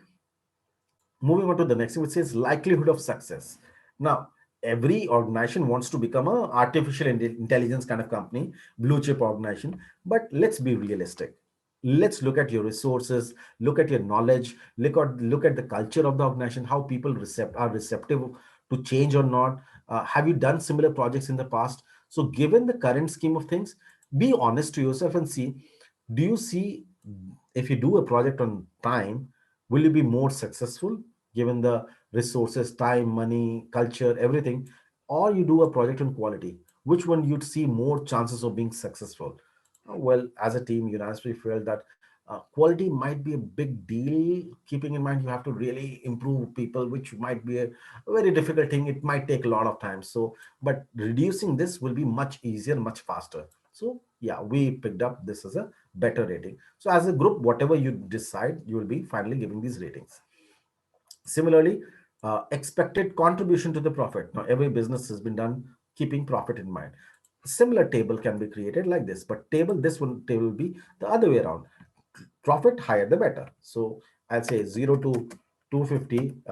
moving on to the next, which says likelihood of success. Now, every organization wants to become a artificial intelligence kind of company, blue chip organization. But let's be realistic. Let's look at your resources, look at your knowledge, look at the culture of the organization, how people are receptive to change or not. Have you done similar projects in the past? So, given the current scheme of things, be honest to yourself and see, do you see, if you do a project on time, will you be more successful given the resources, time, money, culture, everything, or you do a project on quality? Which one you'd see more chances of being successful? Well, as a team, unanimously felt that quality might be a big deal, keeping in mind you have to really improve people, which might be a very difficult thing. It might take a lot of time. So, but reducing this will be much easier, much faster. So, yeah, we picked up this as a better rating. So, as a group, whatever you decide, you will be finally giving these ratings. Similarly, expected contribution to the profit. Now, every business has been done keeping profit in mind. Similar table can be created like this, but this one table will be the other way around. Profit higher the better. So I'll say 0 to 250.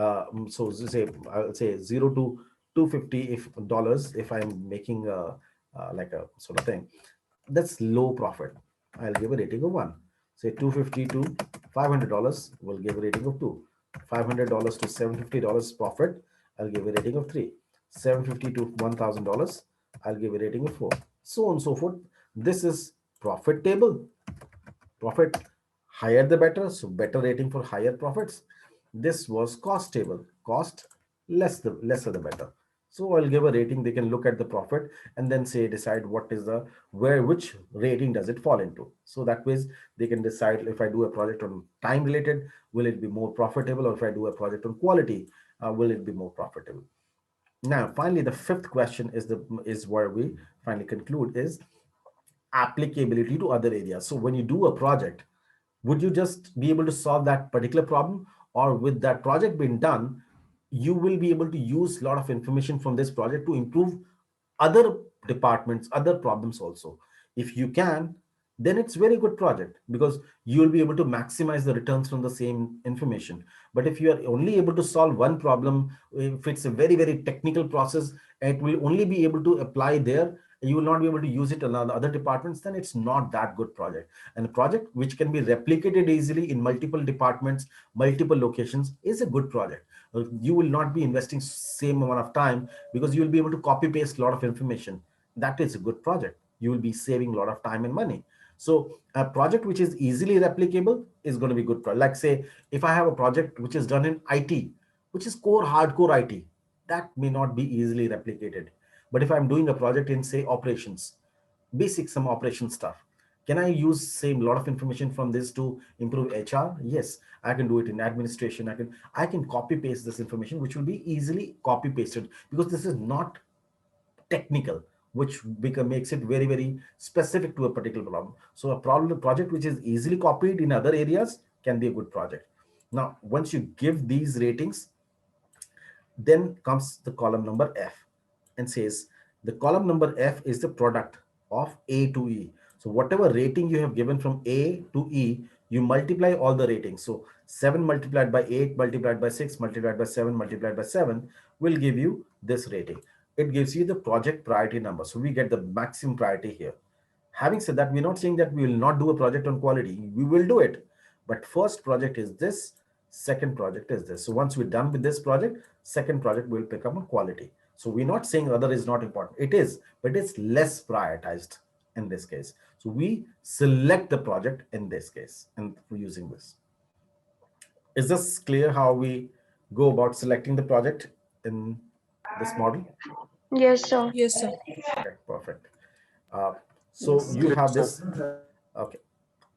So say I'll say 0 to 250 if dollars if I'm making like a sort of thing. That's low profit. I'll give a rating of 1. Say 250 to $500 will give a rating of 2. $500 to $750 profit, I'll give a rating of 3. 750 to $1,000, I'll give a rating of 4. So on and so forth. This is profit table. Profit higher the better, so better rating for higher profits. This was cost table. Cost lesser the better. So I'll give a rating. They can look at the profit and then say decide what is the which rating does it fall into. So that way they can decide, if I do a project on time related, will it be more profitable, or if I do a project on quality, will it be more profitable. Now finally, the fifth question is where we finally conclude, is applicability to other areas. So when you do a project, would you just be able to solve that particular problem, or with that project being done, you will be able to use a lot of information from this project to improve other departments, other problems also? If you can, then it's very good project, because you will be able to maximize the returns from the same information. But if you are only able to solve one problem, if it's a very very technical process, it will only be able to apply there, you will not be able to use it in other departments, then it's not that good project. And a project which can be replicated easily in multiple departments, multiple locations, is a good project. You will not be investing same amount of time, because you will be able to copy paste a lot of information. That is a good project. You will be saving a lot of time and money. So a project which is easily replicable is going to be good. Like say, if I have a project which is done in IT, which is hardcore IT, that may not be easily replicated. But if I'm doing a project in say operations, basic some operation stuff, can I use same lot of information from this to improve HR? Yes, I can do it in administration. I can copy paste this information, which will be easily copy pasted, because this is not technical, which makes it very very specific to a particular problem. So a project which is easily copied in other areas can be a good project. Now once you give these ratings, then comes the column number F, and says the column number F is the product of A to E. So whatever rating you have given from A to E, you multiply all the ratings. So 7 multiplied by 8 multiplied by 6 multiplied by 7 multiplied by 7 will give you this rating. It gives you the project priority number. So we get the maximum priority here. Having said that, we're not saying that we will not do a project on quality. We will do it. But first project is this, second project is this. So once we're done with this project, second project will become a quality. So we're not saying other is not important. It is, but it's less prioritized in this case. So we select the project in this case and using this. Is this clear how we go about selecting the project in this model? Yes, sir. Yes, sir. Okay, perfect. Uh, so you have this. Okay.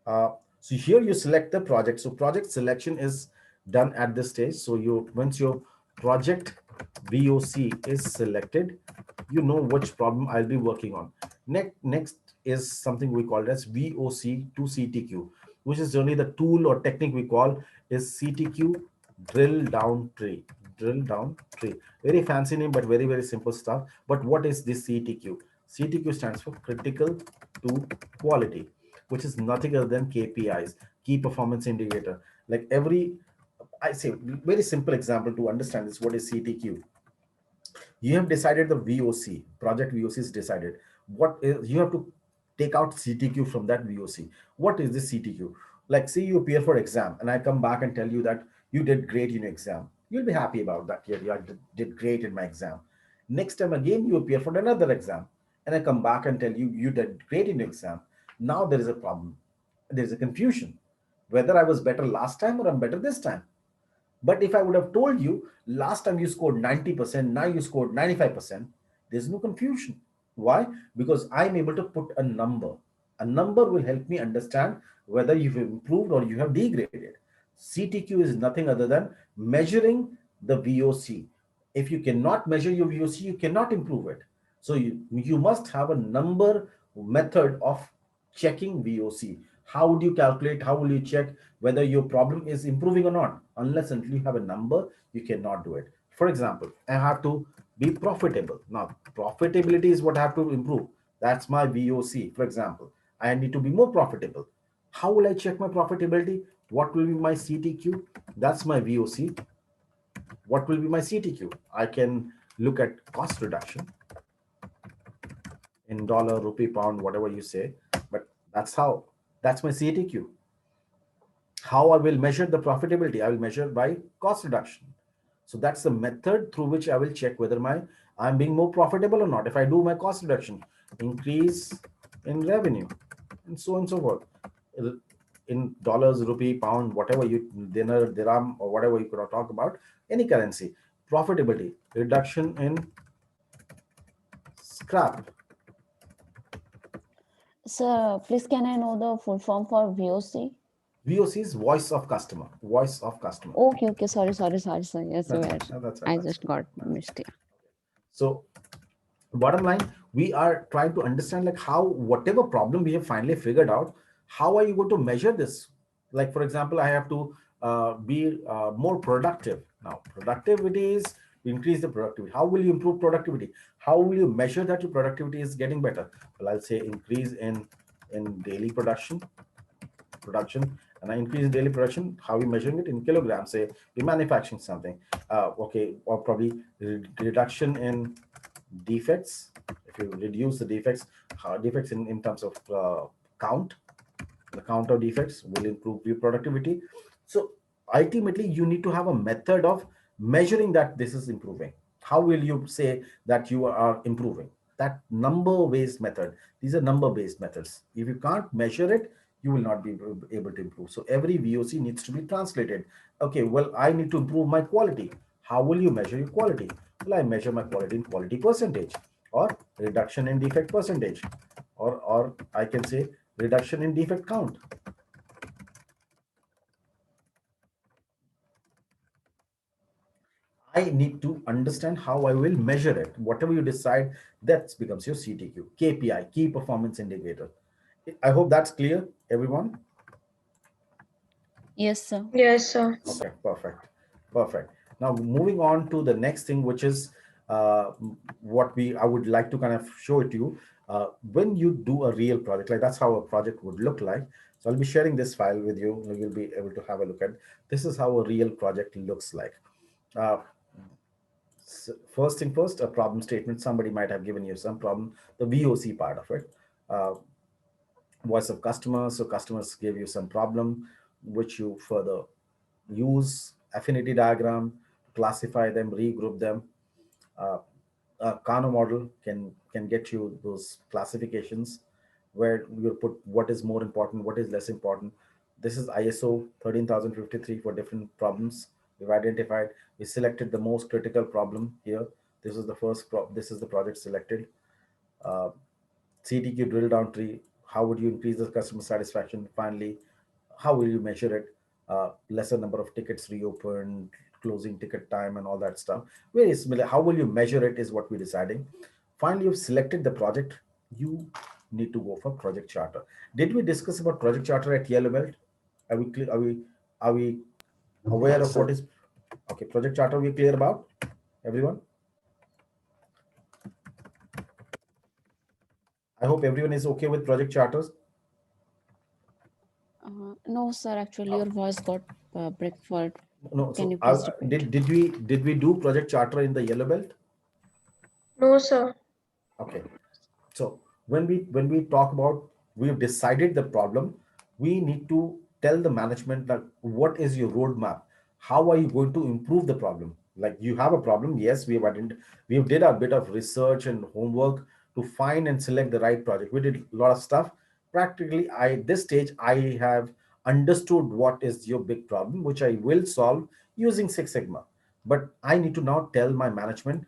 So here you select the project. So project selection is done at this stage. So once your project VOC is selected, you know which problem I'll be working on. Next is something we call as VOC to CTQ, which is generally the tool or technique we call is CTQ drill down tree. Drill down tree. Very fancy name, but very, very simple stuff. But what is this CTQ? CTQ stands for critical to quality, which is nothing other than KPIs, key performance indicator. Like every, I say, very simple example to understand this. What is CTQ? You have decided the VOC, project VOC is decided. What is, you have to take out CTQ from that VOC. What is this CTQ? Like say you appear for exam and I come back and tell you that you did great in your exam. You'll be happy about that. Yeah, I did great in my exam. Next time again, you appear for another exam and I come back and tell you you did great in your exam. Now there is a problem. There is a confusion. Whether I was better last time or I'm better this time. But if I would have told you last time you scored 90%, now you scored 95%, there's no confusion. Why? Because I'm able to put a number. A number will help me understand whether you've improved or you have degraded. CTQ is nothing other than measuring the VOC. If you cannot measure your VOC, you cannot improve it. So you must have a number method of checking VOC. How would you calculate? How will you check whether your problem is improving or not? Unless until you have a number, you cannot do it. For example, I have to be profitable. Now, profitability is what I have to improve. That's my VOC. For example, I need to be more profitable. How will I check my profitability? What will be my CTQ? That's my VOC. What will be my CTQ? I can look at cost reduction in dollar, rupee, pound, whatever you say. But that's my CTQ. How I will measure the profitability? I will measure by cost reduction. So that's the method through which I will check whether I'm being more profitable or not. If I do my cost reduction, increase in revenue, and so on and so forth. In dollars, rupee, pound, whatever you dinar, dirham, or whatever you could talk about, any currency. Profitability, reduction in scrap. Sir, please can I know the full form for VOC? VOC is voice of customer. Voice of customer. Okay. Sorry, sir. Yes, That's right. right. I just got missed. Yeah. So bottom line, we are trying to understand like how whatever problem we have finally figured out, how are you going to measure this? Like for example, I have to be more productive. Now productivity is increase the productivity. How will you improve productivity? How will you measure that your productivity is getting better? Well, I'll say increase in daily production, and I increase in daily production. How are you measuring it? In kilograms? Say you're manufacturing something, okay, or probably reduction in defects. If you reduce the defects, defects in terms of count, the count of defects will improve your productivity. So ultimately you need to have a method of measuring that this is improving. How will you say that you are improving? That number based method. These are number based methods. If you can't measure it, you will not be able to improve. So every VOC needs to be translated. Okay, well, I need to improve my quality. How will you measure your quality? Well, I measure my quality in quality percentage, or reduction in defect percentage, or I can say reduction in defect count. I need to understand how I will measure it. Whatever you decide, that becomes your CTQ, KPI, key performance indicator. I hope that's clear, everyone. Yes, sir. Yes, sir. Okay, perfect. Now moving on to the next thing, which is what I would like to kind of show it to you. When you do a real project, like that's how a project would look like. So I'll be sharing this file with you. You'll be able to have a look at. This is how a real project looks like. First thing first, a problem statement. Somebody might have given you some problem, the VOC part of it. Voice of customers. So customers give you some problem, which you further use affinity diagram, classify them, regroup them. A Kano model can get you those classifications where you put what is more important, what is less important. This is ISO 13053 for different problems we've identified. We selected the most critical problem here. This is the first this is the project selected. uh, CTQ drill down tree. How would you increase the customer satisfaction? Finally, how will you measure it? Lesser number of tickets reopened, closing ticket time, and all that stuff. Very similar. How will you measure it is what we're deciding. Finally, you've selected the project. You need to go for project charter. Did we discuss about project charter at yellow belt? Are we clear? Are we aware of what is okay? Project charter we clear about, everyone? I hope everyone is okay with project charters. No, sir. Actually, your voice got break for. No, Can so you please repeat? did we do project charter in the yellow belt? No, sir. Okay. So when we talk about we've decided the problem, we need to tell the management that what is your roadmap? How are you going to improve the problem? Like you have a problem, yes, we did a bit of research and homework to find and select the right project. We did a lot of stuff. Practically, this stage I have understood what is your big problem, which I will solve using Six Sigma. But I need to now tell my management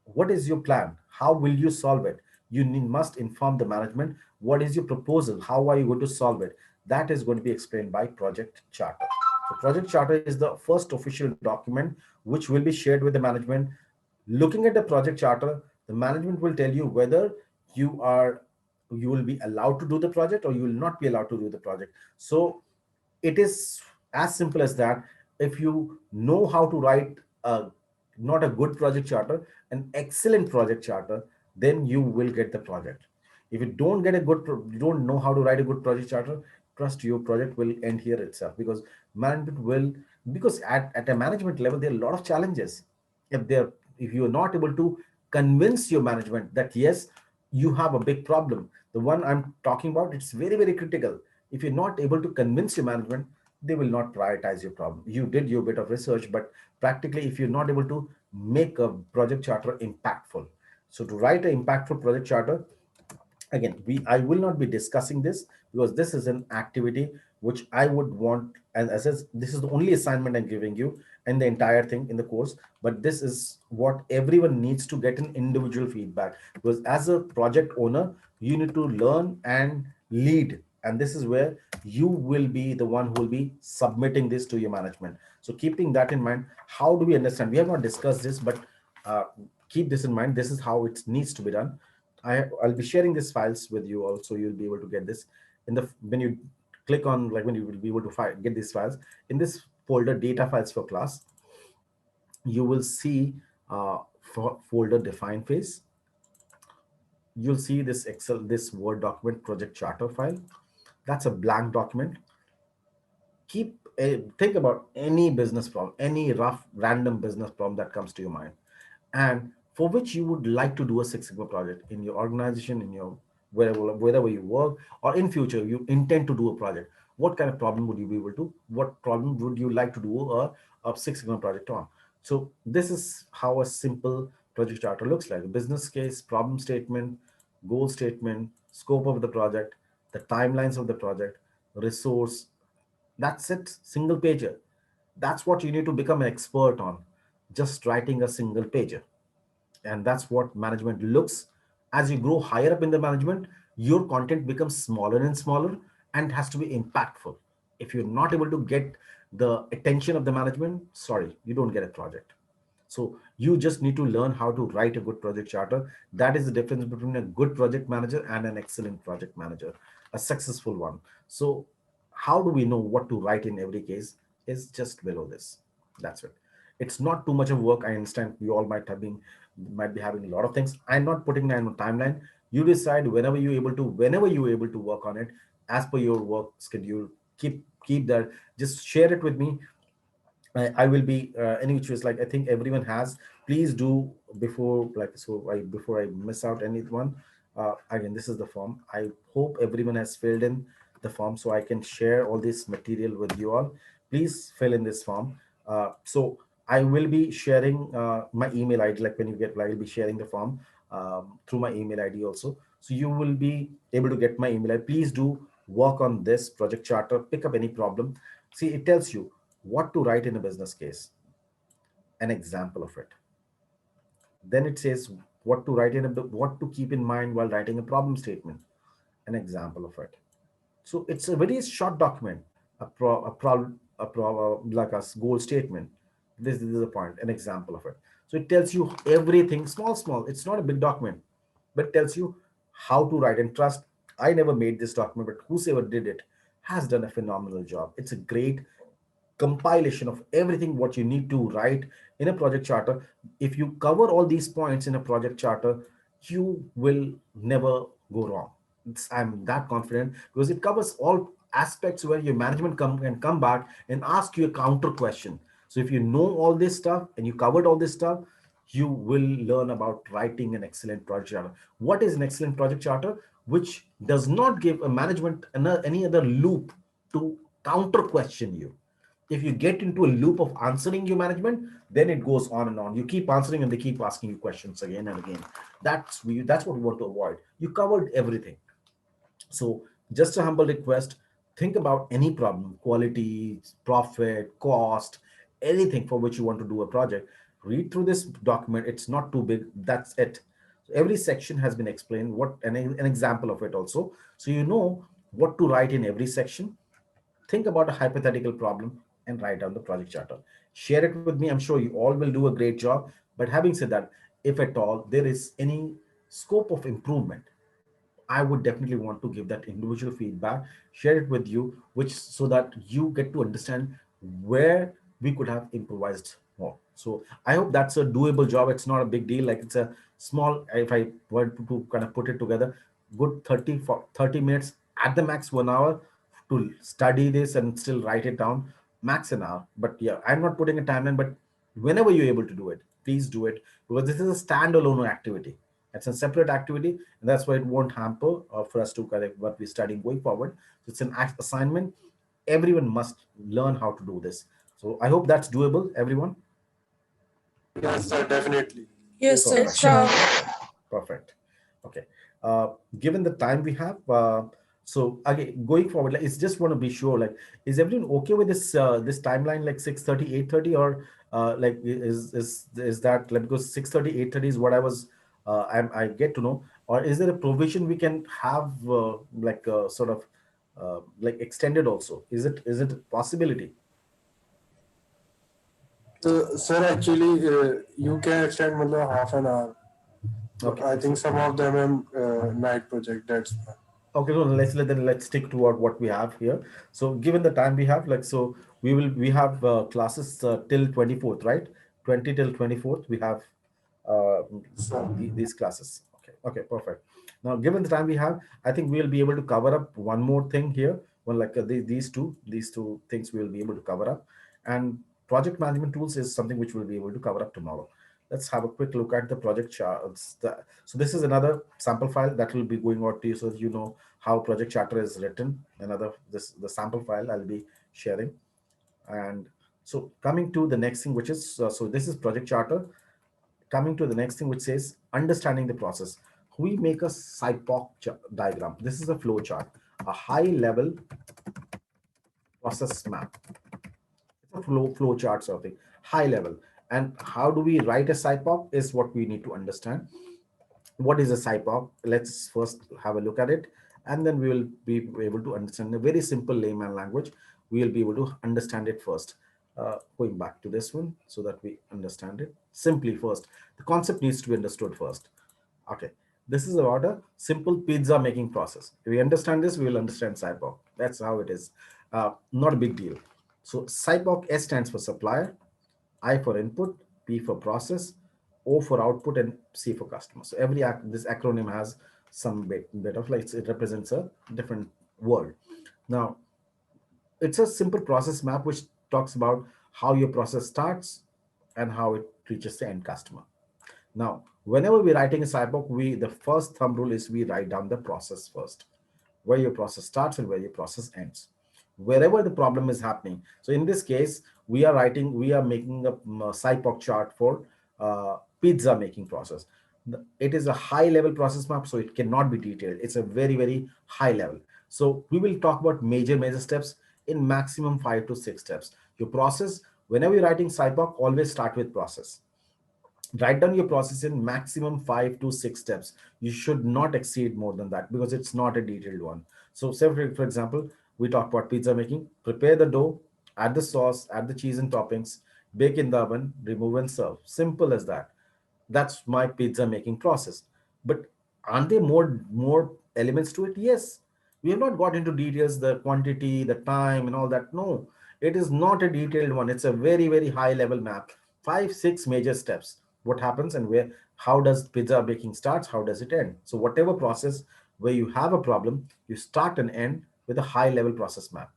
what is your plan, how will you solve it. You must inform the management what is your proposal, how are you going to solve it. That is going to be explained by project charter. So project charter is the first official document which will be shared with the management. Looking at the project charter, the management will tell you whether you are you will be allowed to do the project or you will not be allowed to do the project. So it is as simple as that. If you know how to write a not a good project charter, an excellent project charter, then you will get the project. If you don't get a you don't know how to write a good project charter, trust your project will end here itself, because management will, because at a management level there are a lot of challenges. If you are not able to convince your management that yes, you have a big problem, the one I'm talking about, it's very very critical. If you're not able to convince your management, they will not prioritize your problem. You did your bit of research, but practically if you're not able to make a project charter impactful, so to write an impactful project charter, again, I will not be discussing this because this is an activity which I would want, and as this is the only assignment I'm giving you and the entire thing in the course. But this is what everyone needs to get an individual feedback, because as a project owner you need to learn and lead, and this is where you will be the one who will be submitting this to your management. So keeping that in mind, how do we understand? We have not discussed this, but keep this in mind. This is how it needs to be done. I'll be sharing these files with you also. You'll be able to get this in the when you click on, like, when you will be able to get these files in this folder, data files for class. You will see for folder define phase. You'll see this this Word document project charter file. That's a blank document. Think about any business problem, any rough random business problem that comes to your mind, and for which you would like to do a Six Sigma project in your organization, in your wherever you work, or in future you intend to do a project. What kind of problem would you be able to? What problem would you like to do a Six Sigma project on? So this is how a simple project charter looks like: a business case, problem statement, goal statement, scope of the project, the timelines of the project, resource. That's it, single pager. That's what you need to become an expert on, just writing a single pager. And that's what management looks. As you grow higher up in the management, your content becomes smaller and smaller and has to be impactful. If you're not able to get the attention of the management, sorry, you don't get a project. So you just need to learn how to write a good project charter. That is the difference between a good project manager and an excellent project manager, a successful one. So how do we know what to write in every case is just below this. That's it. It's not too much of work. I understand we all might be having a lot of things. I'm not putting that on a timeline. You decide whenever you're able to work on it as per your work schedule. Keep that. Just share it with me. I will be any which ways, like I think everyone has. Please do before, like, before I miss out anyone. Again, this is the form. I hope everyone has filled in the form so I can share all this material with you all. Please fill in this form. So I will be sharing my email ID. Like when you get, I will be sharing the form through my email ID also. So you will be able to get my email ID. Please do work on this project charter. Pick up any problem. See, it tells you what to write in a business case, an example of it. Then it says what to write what to keep in mind while writing a problem statement, an example of it. So it's a very short document, like a goal statement. This is the point, an example of it. So it tells you everything, small. It's not a big document, but it tells you how to write. And trust, I never made this document, but whosoever did it has done a phenomenal job. It's a great compilation of everything what you need to write in a project charter. If you cover all these points in a project charter, you will never go wrong. I'm that confident because it covers all aspects where your management can come back and ask you a counter question. So if you know all this stuff and you covered all this stuff, you will learn about writing an excellent project charter. What is an excellent project charter? Which does not give a management any other loop to counter question you. If you get into a loop of answering your management, then it goes on and on. You keep answering and they keep asking you questions again and again. That's what we want to avoid. You covered everything. So just a humble request, think about any problem, quality, profit, cost, anything for which you want to do a project. Read through this document. It's not too big. That's it. So every section has been explained, what an example of it also. So you know what to write in every section. Think about a hypothetical problem and write down the project charter. Share it with me. I'm sure you all will do a great job. But having said that, if at all there is any scope of improvement, I would definitely want to give that individual feedback, share it with you, which so that you get to understand where we could have improvised more. So I hope that's a doable job. It's not a big deal. Like it's a small, if I were to kind of put it together, good 30 minutes at the max 1 hour to study this and still write it down, max an hour. But yeah, I'm not putting a timeline, but whenever you're able to do it, please do it because this is a standalone activity. It's a separate activity, and that's why it won't hamper for us to correct what we're studying going forward. So it's an assignment. Everyone must learn how to do this. So I hope that's doable, everyone. Yes, sir, definitely. Yes, sir. Yes, sure. Perfect. Okay. Uh, Given the time we have, so again, going forward, like, it's just want to be sure, like, is everyone okay with this timeline, like 6:30, 8:30, or like is that like because 6:30, 8:30 is what I get to know, or is there a provision we can have like sort of like extended also? Is it a possibility? Sir, actually, you can extend half an hour. But Okay. I think some of them night project. That's why. Okay, so let's stick to what we have here. So given the time we have, like, so we have classes till 24th, right? 20 till 24th, we have uh, So, these classes. Okay, perfect. Now, given the time we have, I think we'll be able to cover up one more thing here. Well, like these two things we'll be able to cover up, and project management tools is something which we'll be able to cover up tomorrow. Let's have a quick look at the project charts. So this is another sample file that will be going out to you so that you know how project charter is written. The sample file I'll be sharing. And so coming to the next thing, which is so this is project charter. Coming to the next thing, which says understanding the process. We make a SIPOC diagram. This is a flow chart, a high level process map. It's a flow chart sort of thing, high level. And how do we write a SIPOC is what we need to understand. What is a SIPOC? Let's first have a look at it, and then we will be able to understand a very simple layman language. We will be able to understand it first. Going back to this one so that we understand it simply first. The concept needs to be understood first. Okay, this is about a simple pizza making process. If we understand this, we will understand SIPOC. That's how it is. Not a big deal. So SIPOC, S stands for supplier, I for input, P for process, O for output, and C for customer. So this acronym has some bit of like it represents a different word. Now, it's a simple process map which talks about how your process starts and how it reaches the end customer. Now, whenever we're writing a SIPOC, the first thumb rule is we write down the process first, where your process starts and where your process ends, wherever the problem is happening. So in this case, we are making a SIPOC chart for pizza making process. It is a high level process map, so it cannot be detailed. It's a very, very high level. So we will talk about major steps in maximum 5 to 6 steps. Your process, whenever you're writing SIPOC, always start with process. Write down your process in maximum 5 to 6 steps. You should not exceed more than that because it's not a detailed one. So say for example, we talk about pizza making. Prepare the dough, add the sauce, add the cheese and toppings, bake in the oven, remove and serve. Simple as that. That's my pizza making process. But aren't there more elements to it? Yes. We have not got into details, the quantity, the time, and all that. No, it is not a detailed one. It's a very, very high level map. 5, 6 major steps. What happens and where, how does pizza baking starts? How does it end? So whatever process where you have a problem, you start and end with a high level process map.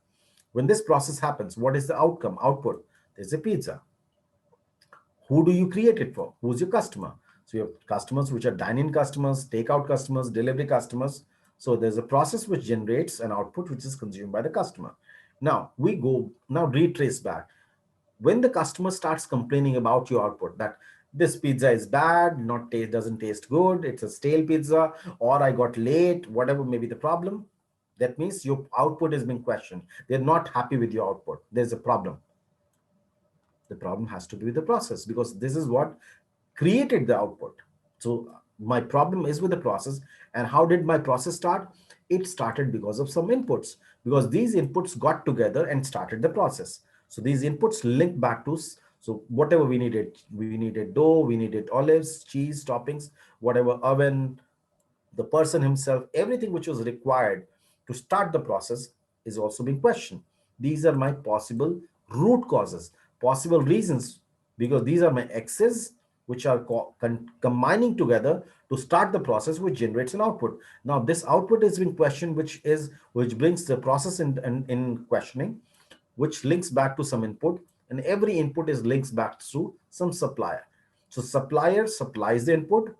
When this process happens, what is the outcome, output? There's a pizza. Who do you create it for? Who's your customer? So you have customers which are dine-in customers, takeout customers, delivery customers. So there's a process which generates an output which is consumed by the customer. Now we go, now retrace back. When the customer starts complaining about your output, that this pizza is bad, not taste, doesn't taste good, it's a stale pizza, or I got late, whatever may be the problem, that means your output is being questioned. They're not happy with your output. There's a problem. The problem has to be with the process, because this is what created the output. So my problem is with the process. And how did my process start? It started because of some inputs, because these inputs got together and started the process. So these inputs link back to, so whatever we needed dough, we needed olives, cheese, toppings, whatever, oven, the person himself, everything which was required to start the process is also being questioned. These are my possible root causes, possible reasons, because these are my x's which are combining together to start the process, which generates an output. Now this output is being questioned, which brings the process in questioning, which links back to some input, and every input is links back to some supplier. So supplier supplies the input,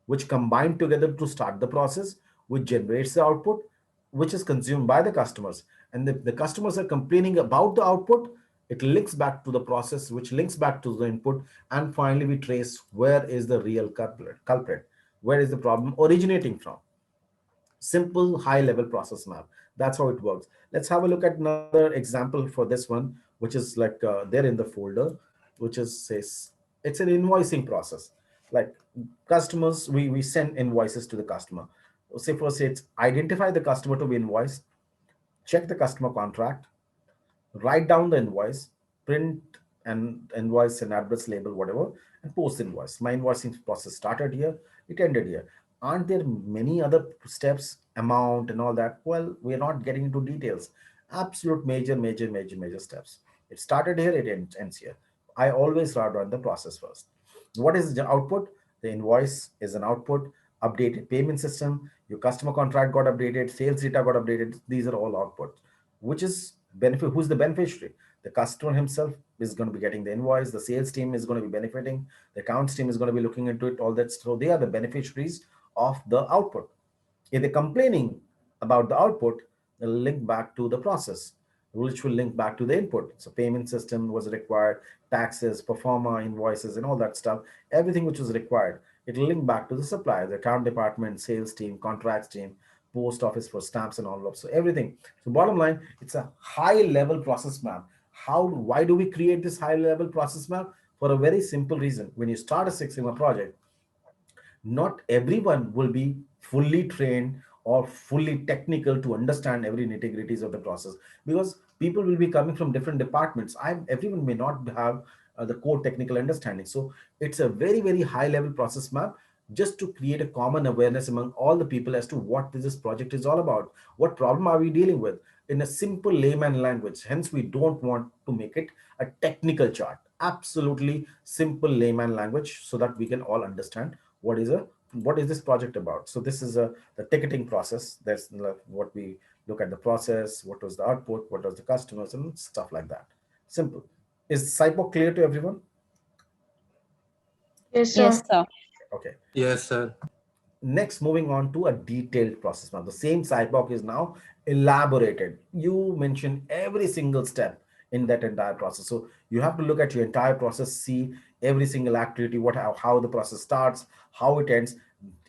which combine together to start the process, which generates the output, which is consumed by the customers. And the customers are complaining about the output. It links back to the process, which links back to the input. And finally, we trace where is the real culprit, where is the problem originating from. Simple high level process map. That's how it works. Let's have a look at another example for this one, which is like there in the folder, which is says it's an invoicing process. Like customers, we send invoices to the customer. Say first, it's identify the customer to be invoiced, check the customer contract, write down the invoice, print an invoice and address label, whatever, and post the invoice. My invoicing process started here, it ended here. Aren't there many other steps, amount and all that? Well, we're not getting into details. Absolute major steps. It started here, it ends here. I always run the process first. What is the output? The invoice is an output, updated payment system, your customer contract got updated, sales data got updated. These are all outputs. Which is benefit? Who's the beneficiary? The customer himself is going to be getting the invoice. The sales team is going to be benefiting. The accounts team is going to be looking into it. All that. So they are the beneficiaries of the output. If they're complaining about the output, they'll link back to the process, which will link back to the input. So payment system was required, taxes, performa, invoices, and all that stuff. Everything which was required, it'll link back to the supplier, the account department, sales team, contracts team, post office for stamps and envelopes. So everything. So bottom line, it's a high level process map. Why do we create this high level process map? For a very simple reason. When you start a Six Sigma project, not everyone will be fully trained or fully technical to understand every nitty-gritties of the process, because people will be coming from different departments. Everyone may not have the core technical understanding. So it's a very high level process map, just to create a common awareness among all the people as to what this project is all about, what problem are we dealing with, in a simple layman language. Hence we don't want to make it a technical chart. Absolutely simple layman language, so that we can all understand what is this project about. So this is the ticketing process. That's what we look at, the process, what was the output, what was the customers, and stuff like that. Simple. Is SIPOC clear to everyone? Yes, Yes, sir. sir. Okay. Yes, sir. Next, moving on to a detailed process map. The same SIPOC is now elaborated. You mentioned every single step in that entire process. So you have to look at your entire process, see every single activity, how the process starts, how it ends.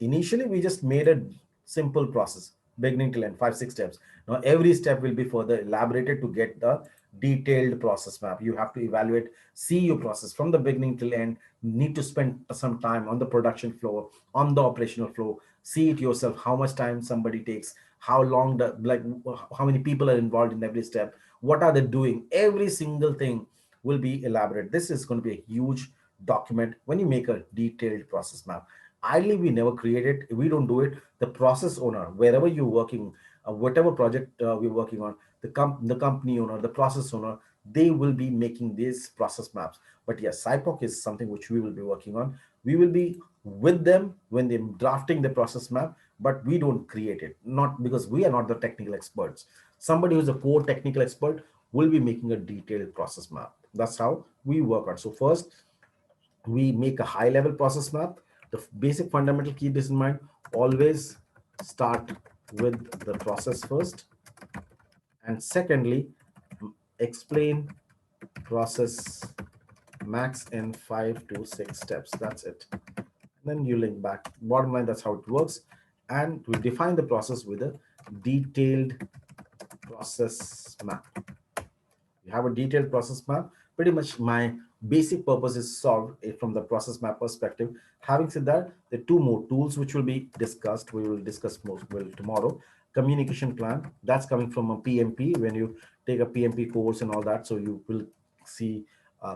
Initially, we just made a simple process, beginning to end, 5, 6 steps. Now every step will be further elaborated to get the detailed process map. You have to evaluate, see your process from the beginning till end. Need to spend some time on the production floor, on the operational flow, see it yourself, how much time somebody takes, how long how many people are involved in every step, what are they doing. Every single thing will be elaborate. This is going to be a huge document when you make a detailed process map. Ideally, we never create it. We don't do it. The process owner, wherever you're working, whatever project we're working on, the company owner, the process owner, they will be making these process maps. But yes, SIPOC is something which we will be working on. We will be with them when they're drafting the process map, but we don't create it. Not because we are not the technical experts. Somebody who's a core technical expert will be making a detailed process map. That's how we work on. So first, we make a high level process map. The basic fundamental, keep this in mind, always start with the process first, and secondly, explain process max in 5 to 6 steps. That's it. Then you link back. Bottom line, that's how it works. And we define the process with a detailed process map. You have a detailed process map. Pretty much my basic purpose is solved from the process map perspective. Having said that, the two more tools which will be discussed, we will discuss more tomorrow. Communication plan, that's coming from a PMP. When you take a PMP course and all that, so you will see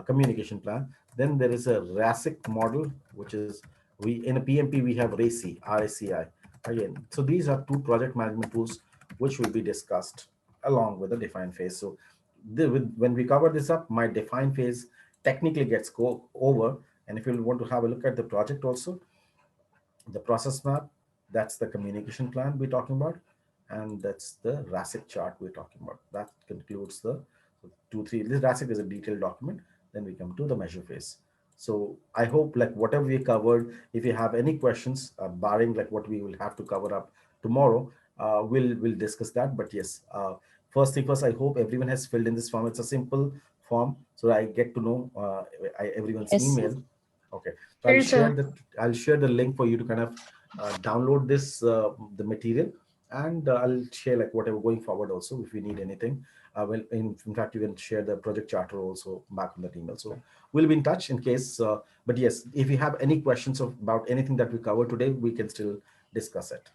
communication plan. Then there is a RACIC model, which is we in a PMP we have RACI again. So these are two project management tools which will be discussed along with the define phase. So when we cover this up, my define phase technically gets over. And if you want to have a look at the project also, the process map, that's the communication plan we're talking about, and that's the RACIC chart we're talking about. That concludes the 2 3. This RACIC is a detailed document. Then we come to the measure phase. So I hope like whatever we covered, if you have any questions, barring like what we will have to cover up tomorrow, we'll discuss that. But yes, first thing first, I hope everyone has filled in this form. It's a simple form, so I get to know everyone's Yes, sir. email. Okay, so Well, sir. I'll share the link for you to kind of download this the material, and I'll share like whatever going forward also if we need anything. Well, in fact, you can share the project charter also back on that email. So we'll be in touch in case. But yes, if you have any questions about anything that we covered today, we can still discuss it.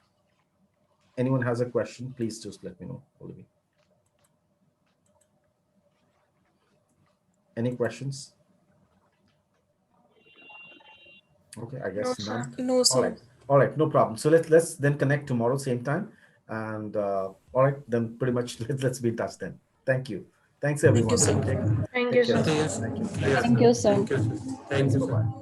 Anyone has a question, please just let me know, Olivia. Any questions? Okay, I No, guess sir. none. No, sir. All right, no problem. So let's then connect tomorrow same time, and all right, then pretty much let's be in touch then. Thank you. Thanks Thank you, everyone. sir. Take Thank you, care. sir. Yes. Thank you. Yes. Thank you, sir. Thank you, sir. Thank you, Bye sir. bye.